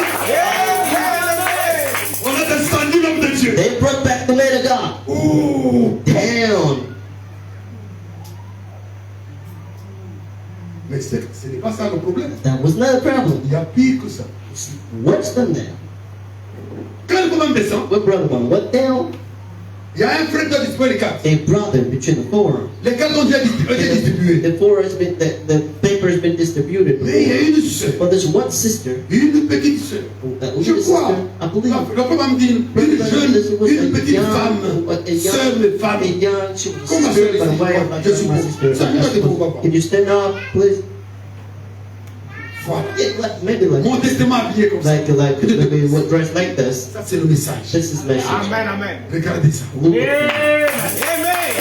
On a descendu l'homme de Dieu. They brought back the man of God Oh. down. Mais ce n'est pas ça le problème. That was not a problem. Il y a pire que ça. Worse than that. Quand le commande descend, What brother one? What down? il y a un frère qui a distribué les cartes. A brother between the four. Les cartes ont déjà été distribuées. The four has been the paper has been distributed. Mais il y a une sœur, But there's one sister, une petite sœur. a Je little crois. sister, I believe. Le papa me dit une jeune, une petite femme, sœur de femme. a young, she was a Comment sister, ça, but a les wife, enfants? like Je suis my pour. sister. Ça, moi, c'est pour papa. Can you stand up, please? Voilà. Yeah, like, maybe like Mon testament habillé comme ça. maybe what dress like this. Ça, c'est le message. This is message. Amen. Amen. Regardez ça. Look at Amen.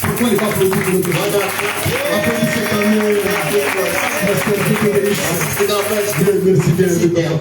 Pourquoi il va applaudir pour notre Dieu? Applaudissez quand même. Pasteur, Dieu te bénisse. God bless you. Merci bien. Sit down.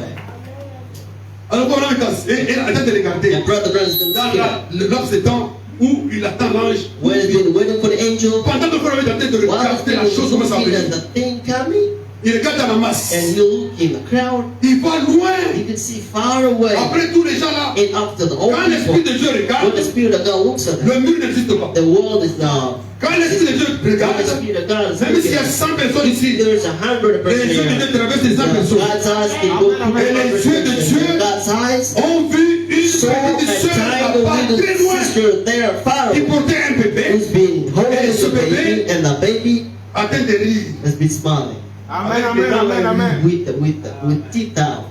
Alors, voilà, et attends de regarder. And brother Brother's been looking Là, l'homme s'étend où il attend l'ange. when he's been waiting for the angel. Pendant que Paul avait la tête de While he's regarder la chose been comme ça. looking at the thing coming, Il regarde dans la masse. and you look in the crowd, Il va loin. you can see far away. Après tous les gens là, And after the old quand l'Esprit people, de Dieu when regarde, the Spirit of God looks at them, le mur n'existe pas. the world is now. Quand l'Esprit de Dieu When regarde, the Spirit of God is même s'il y a looking, 100 personnes ici, there's 100 les yeux de Dieu persons traversent les 100 here. personnes. God's eyes can go through Et les yeux de Dieu God's eyes. ont vu une So a petite sœur tiny là-bas très little loin sister there far qui away portait un bébé who's been holding Et ce the baby, bébé and the baby a train de rire. has been smiling Amen, amen, amen, amen. with teeth out.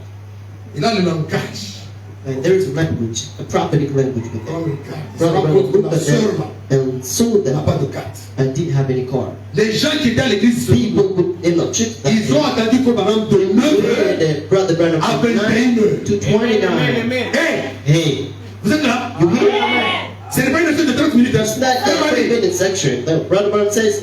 Il a le langage. And there's a language, a prophetic language with Oh, it. regarde. Il se Brother rend Branham compte que looked la at sœur them là and saw n'a that pas de carte. I didn't have any car. Les gens qui étaient à l'église, People in the church that ils ont attendu que Madame de 9h that Brother Branham à from 9 21h. to 29. Hey, Hey, vous êtes là? you hear? Ce n'est pas une affaire de 30 minutes. It's not that 3-minute section. The Brother Branham says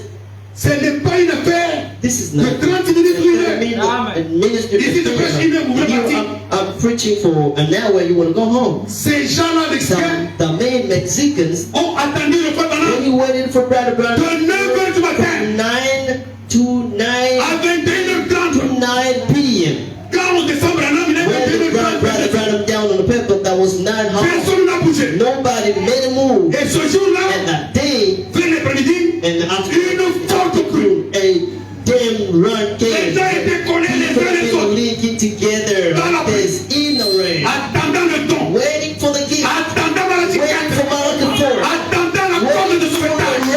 Ce n'est pas une affaire this is de not. 30 minutes ou une I heure. mean, Amen. the minister. Ici, je prêche une heure, vous voulez partir. I'm preaching for an hour. You want to go home? Ces gens-là mexicains The main Mexicans, ont attendu le when pendant you waited for Brother Branham de 9h du matin from 9 to 9 à 21h30. to 9 p.m. Quand on descend Branham, il est When Brother 21h30. Branham down on the pulpit, that was 9 hours. Personne n'a bougé. Nobody made a move. Et ce jour-là, And that day, vers l'après-midi, and after une forte crue. a damn run Les came. gens étaient collés les uns les People autres, linking together Dans la like this in the rain, attendant le don, waiting for the gift, attendant la waiting cigarette, for Malachi 4, attendant la corde de sauvetage,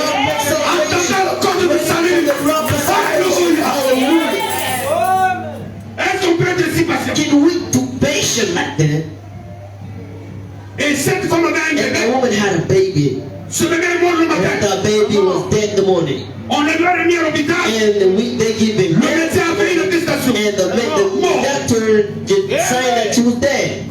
attendant la corde de salut. Alléluia. Hallelujah. Est-ce qu'on peut être si patient? Can we do patient like that? Et cette femme avait un And the bébé. woman had a baby, Ce bébé est mort le and matin. the baby was dead in the morning. On le doit remis à l'hôpital. And the week they give him Le médecin a fait une attestation. and the Mort. doctor just signed that she was dead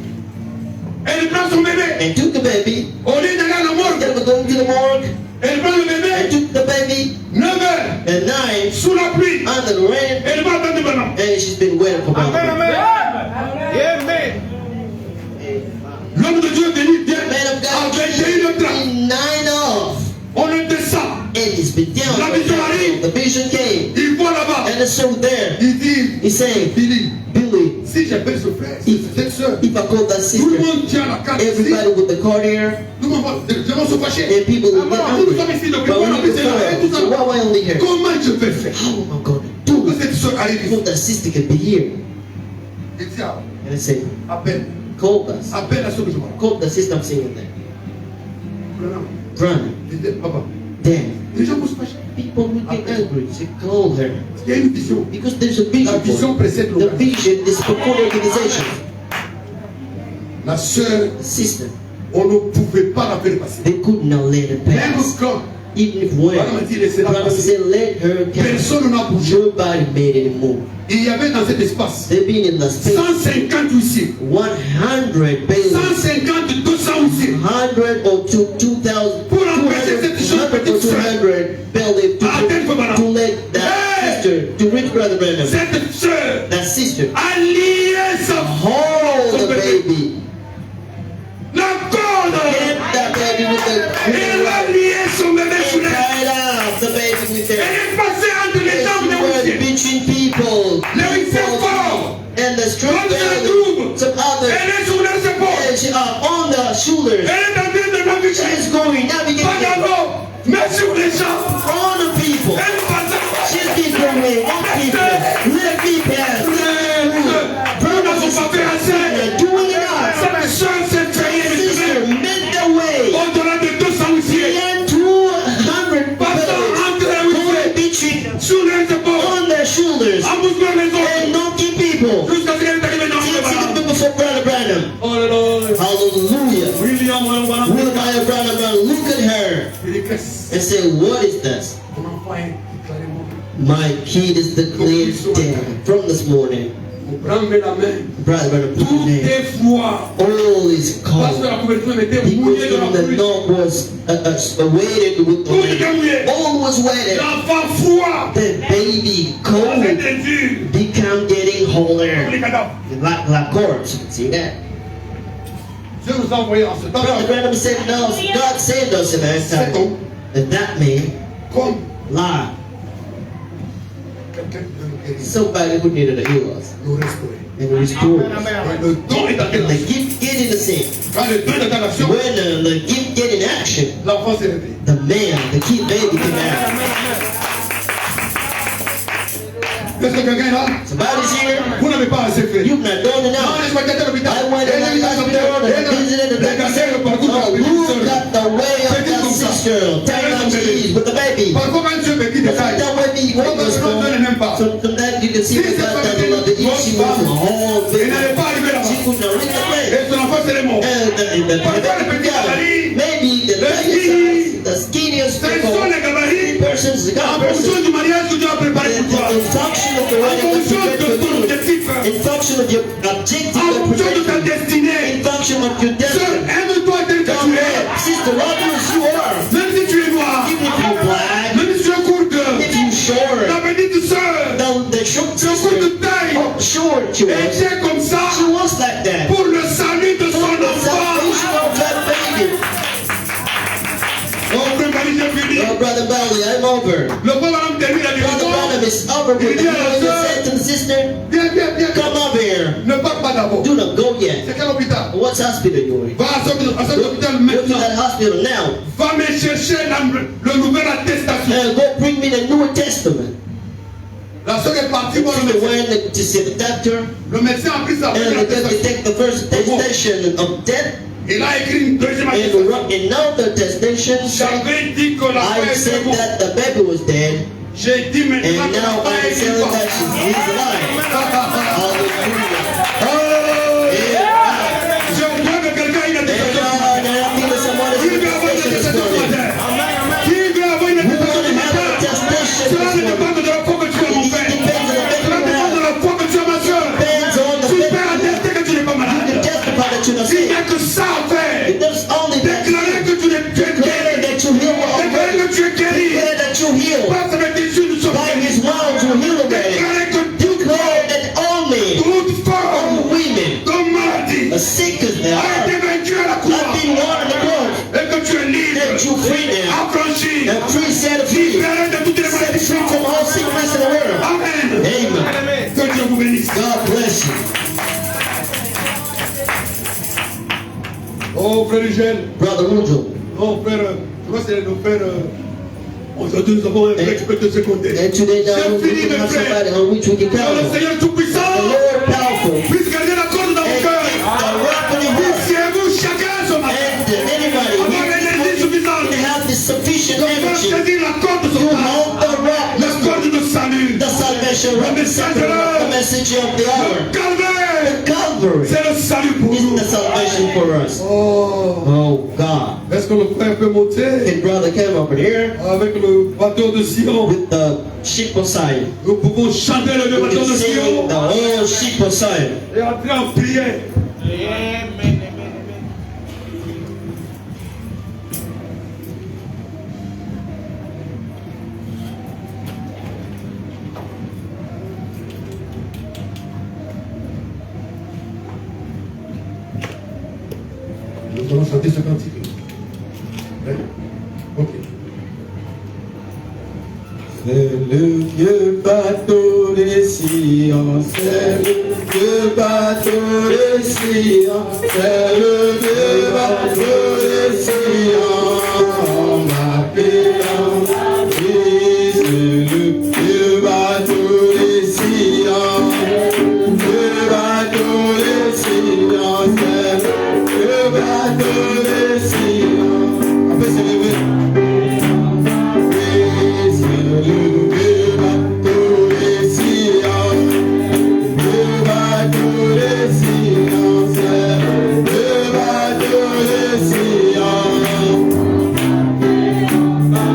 Elle prend son bébé. and took the baby. Au lieu d'aller à la morgue, Instead of going to the morgue, elle prend le and bébé. took the baby 9h, at 9 sous la pluie. under the rain, Elle va attendre maintenant. and she's been waiting for Amen, about amen. Amen. L'homme de Dieu est venu bien Man of à God 21h30. in 9 off, On le descend. and he's been down. La vision arrive. The vision came, Il voit là-bas. and it's so there. Il dit, He's saying, Billy, Billy, si j'appelle ce frère, cette soeur, if I call that tout le sister, monde tient la carte ici. everybody with the card here, Nous allons se fâcher. and people will get Nous angry. sommes ici, donc But on we a need appelé to cela et tout find, so ça. why am I only here? Comment je peux faire How am I going to pour do que it cette soeur arrive so ici? that sister can be here? Il dit, ah, And I said, appelle. call us. Appelle la soeur que je vois. Call the sister I'm singing there. Run. Il dit, papa, Then les gens vont se fâcher. people will get angry. So call her. Il y a une vision. Because there's a La vision vision for it. précède The l'organisation. vision is before the organization. La soeur, The sister, on ne pouvait pas la faire passer. they could not let it Même pass. quand Even if when Brother m'a dit, laissez-la Brother passer. said, let her pass. Personne n'a bougé. Nobody made any move. Il y avait dans cet espace They've been in the space 150 huissiers, 100 bailiffs. 150, 200 huissiers 100 or 2,000, Pour empêcher cette jeune 200 or petite sœur 200 bailiffs to let that sister, to reach Brother Branham, Cette sœur that sister, a lié sa hold the baby, la corde. get that baby with Elle a the, lié son bébé sous and les. tied up the baby with Elle her. est passée entre les jambes des Were huissiers. between people, Les huissiers forts. and the strong Quand elle belly, trouve, some other, elle est sur les épaules. and she are on the shoulders. Elle est en train de She naviguer. is going, Pas navigating d'abord, mais sur les jambes. on the people. Elle passe. She's keeping away on people. Let me pass. Peu ne sont pas fait assez. They're doing it up. Cette sœur s'est créée une Sister, semaine make the way. au-delà de 200 huissiers. And 200 Passant entre les going huissiers, between sur les épaules, on their shoulders en bousculant les and autres, knocking people. jusqu'à ce qu'elle est arrivée dans See le the ballon. people before Brother Branham. Hallelujah. William, William Branham look at her il est qu'est-ce and say, what is this? Mon enfant est déclarément. My kid is declared dead from this morning. Prends-moi la main. Brother Branham put Tout his name. est froid. All is Parce que cold. la couverture était Because mouillée de la the pluie. knob was weighted with the Tout était rain. mouillé. All was wetted. L'enfant froid. The baby Ça cold c'était dur. become getting Comme colder. les cadavres. Like corpse. You can see that. Dieu nous a envoyé en ce Brother temps-là Branham said, no, God saved us in that time. That man comme lied. quelqu'un qui veut nous guérir, Somebody who needed to heal us nous restaurer. and restore us. Et le don est en And the action. gift get in the scene. Quand le don est en action, When the gift get in action, l'enfant s'est réveillé. the man, the kid baby can act. Est-ce que quelqu'un est là? Somebody's here. Vous n'avez pas assez fait. You've not done Non, enough. les spectateurs d'hôpital. I went and I visited the Regardez le parcours de la petite look sœur. at the way of that sister. Tell her she is with the baby. Parfois, quand Dieu me dit des That tailles, way, when function of your objective en of fonction de ta perfection, destinée. in function of your Sœur, destiny. aime-toi tel que tu es. Sister, love you as you are. Même si tu es noir, Even if you're black, même si tu es courte, if you're short, la petite sœur, the short tu es courte sister, de taille, oh, short she et was. tu es comme ça She was like that. pour le salut de son The enfant. salvation of that baby. Oh, frère Marie, j'ai fini. Oh, Brother Bally, I'm over. Le pauvre madame termine la Brother guérison. Branham is over with. You know what he said to the sister? Viens, viens, viens. Come over here. Ne pars pas d'abord. Do not go yet. C'est quel hôpital? What's hospital you in? Va à cet hôpital Go to maintenant. that hospital now Va me chercher le nouvel attestation. and go bring me the New Testament. La sœur est partie She voir le médecin. went to see the doctor, Le médecin a pris sa and première the doctor attestation. take the first attestation of death Il a écrit une deuxième and attestation. wrote another attestation. J'avais dit que la I femme était said morte. that the baby was dead, J'ai dit maintenant and que la now femme I'm est telling that vivante. he's alive. Hallelujah. Oh! Yeah. Je vois que quelqu'un a une And attestation. I feel someone Qui is veut avoir une this attestation ce morning. matin? Qui veut avoir une Who want attestation to ce have an matin? attestation Cela this ne morning? dépend que de la foi que tu as, mon It frère. depends on the faith Cela you dépend de have. la foi que tu as, ma soeur. Depends on the Tu faith peux you have. attester que tu n'es pas You can malade. testify that you're not S'il sick. n'y a que ça à faire, If there's only that, déclarer que tu es declare guéri. that you heal Déclarer already. que tu es guéri. Declare that you heal. Pas avec des yeux, nous sommes By guéris. his wounds you heal already. Déclarer que toute Declare that only toute femme, all women toute maladie are sick as they a are été vaincue à la croix. have been won on the cross. Et que tu es libre, That you free now. affranchi, And free, set free. libéré de toutes les Set maladies. free from all sickness in the world. Amen. Amen. Que Dieu vous bénisse. God bless you. Oh, frère Eugène. Brother Woodrow. Oh, frère, tu vois, c'est nos frères. Aujourd'hui, nous avons un vrai expert de ce côté. And today now C'est we fini, can mes have somebody frères. on which we can Que count le on. Seigneur Tout-Puissant The Lord powerful. puisse garder la corde dans vos And cœurs. keep the rock in your heart. Puissiez-vous chacun ce matin And anybody avoir l'énergie suffisante can have the sufficient de faire energy saisir la corde de to son hold corps. the rock, La corde de salut. the salvation rock, the message of the hour. Le calvaire, Calvary c'est le salut pour is nous. the salvation for us. Oh. Oh God. Est-ce que le frère peut monter His brother came up in here avec le bateau de Sion? with the sheep of Zion. Nous pouvons chanter le We bateau can de sing Sion the whole sheep of Zion. et entrer en prière. Amen. Nous allons chanter ce cantique. Hein? Ok. C'est le vieux bateau des Sion, c'est le vieux bateau des Sion, c'est le vieux bateau des Sion, marqué dans la vie, c'est le vieux bateau des Sion, le vieux bateau des Sion, c'est le vieux bateau des Sion. Après c'est le vieux. Le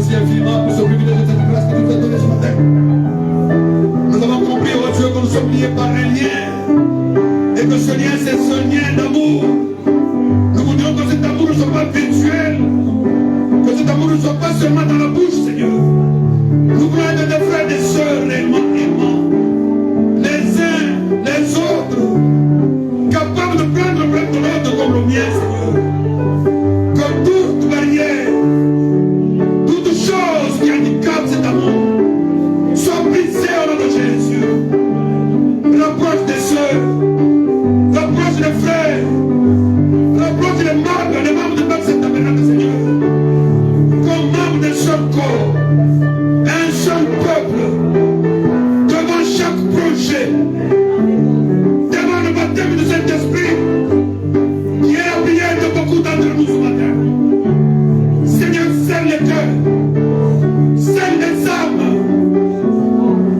merci infiniment pour ce privilège de cette grâce que tu nous as donné ce matin. Nous avons compris, oh Dieu, que nous sommes liés par un lien. Et que ce lien, c'est ce lien d'amour. Nous voudrions que cet amour ne soit pas virtuel. Que cet amour ne soit pas seulement dans la bouche, Seigneur. Nous voulons être des frères et des sœurs réellement aimants. Les uns, les autres. Capables de prendre l'un de l'autre comme le mien, Seigneur. Que toute barrière, toute chose qui handicape cet amour soit brisée au nom de Jésus. Rapproche des sœurs, rapproche des frères, rapproche les membres de cette tabernacle, Seigneur. Comme membres d'un seul corps, un seul peuple, devant chaque projet, devant le baptême de Saint-Esprit, qui est la prière de beaucoup d'entre nous ce matin. Seigneur, serre les cœurs, serre les âmes,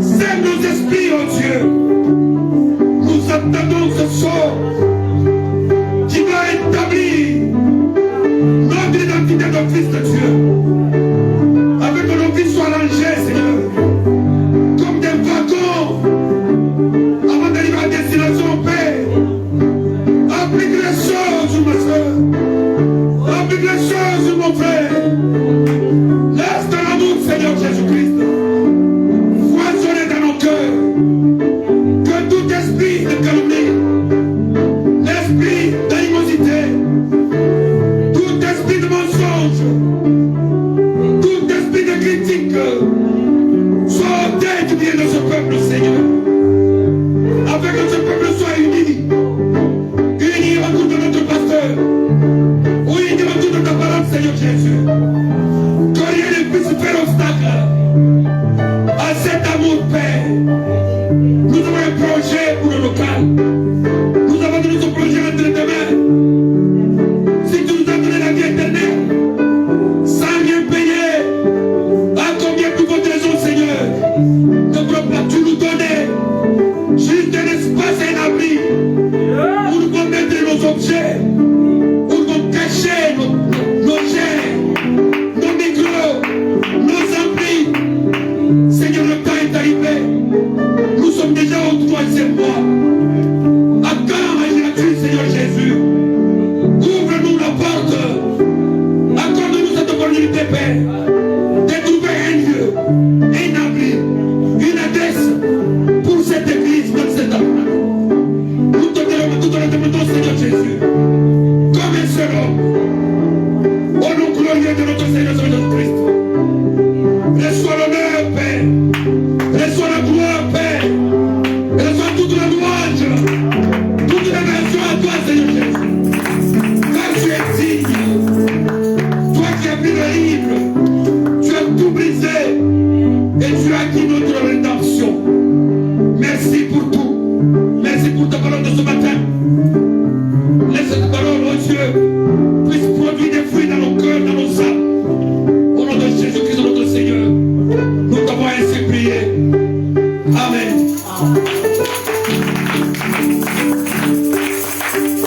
serre nos esprits, oh Dieu. Nous attendons ce sort qui va établir notre identité de fils de Dieu, avec que nos vies soient rangées, Seigneur, comme des wagons avant d'arriver à destination, Père. Applique les choses, ma soeur, applique les choses, mon frère. Laisse ton amour, Seigneur Jésus-Christ, foisonner dans nos cœurs. Que tout esprit de calomnie, l'esprit d'animosité, tout esprit de mensonge, tout esprit de critique soit ôté du milieu de ce peuple, Seigneur. Afin que ce peuple soit uni autour de notre pasteur, uni autour de ta parole, Seigneur Jésus. Que rien ne puisse faire obstacle à cet amour, Père. Nous avons un projet pour le local. Nous avons donné ce projet entre tes mains. Si tu nous as donné la vie éternelle, sans rien payer, à combien plus votre raison, Seigneur, ne pourras-tu nous donner juste un espace et un abri où nous pouvons mettre nos objets, où nous pouvons cacher nos jets, nos micros, nos amplis. Seigneur, le temps est arrivé. Nous sommes déjà au troisième mois. À quand agiras-tu, Seigneur Jésus? Ouvre-nous la porte. Accorde-nous cette opportunité, Père, de trouver un lieu, un abri, une adresse pour cette église, dans cette âme. Nous te demandons, Seigneur Jésus, comme un seul homme, au nom glorieux de notre Seigneur Jésus-Christ. Reçois l'honneur, Père. Reçois la gloire, Père. Reçois toute la louange, toute l'évasion à toi, Seigneur Jésus. Car tu es digne. Toi qui as pris le livre, tu as tout brisé et tu as acquis notre rédemption. Merci pour tout. Merci pour ta parole de ce matin. Laisse cette parole, oh Dieu, puisse produire des fruits dans nos cœurs, dans nos âmes. Au nom de Jésus-Christ.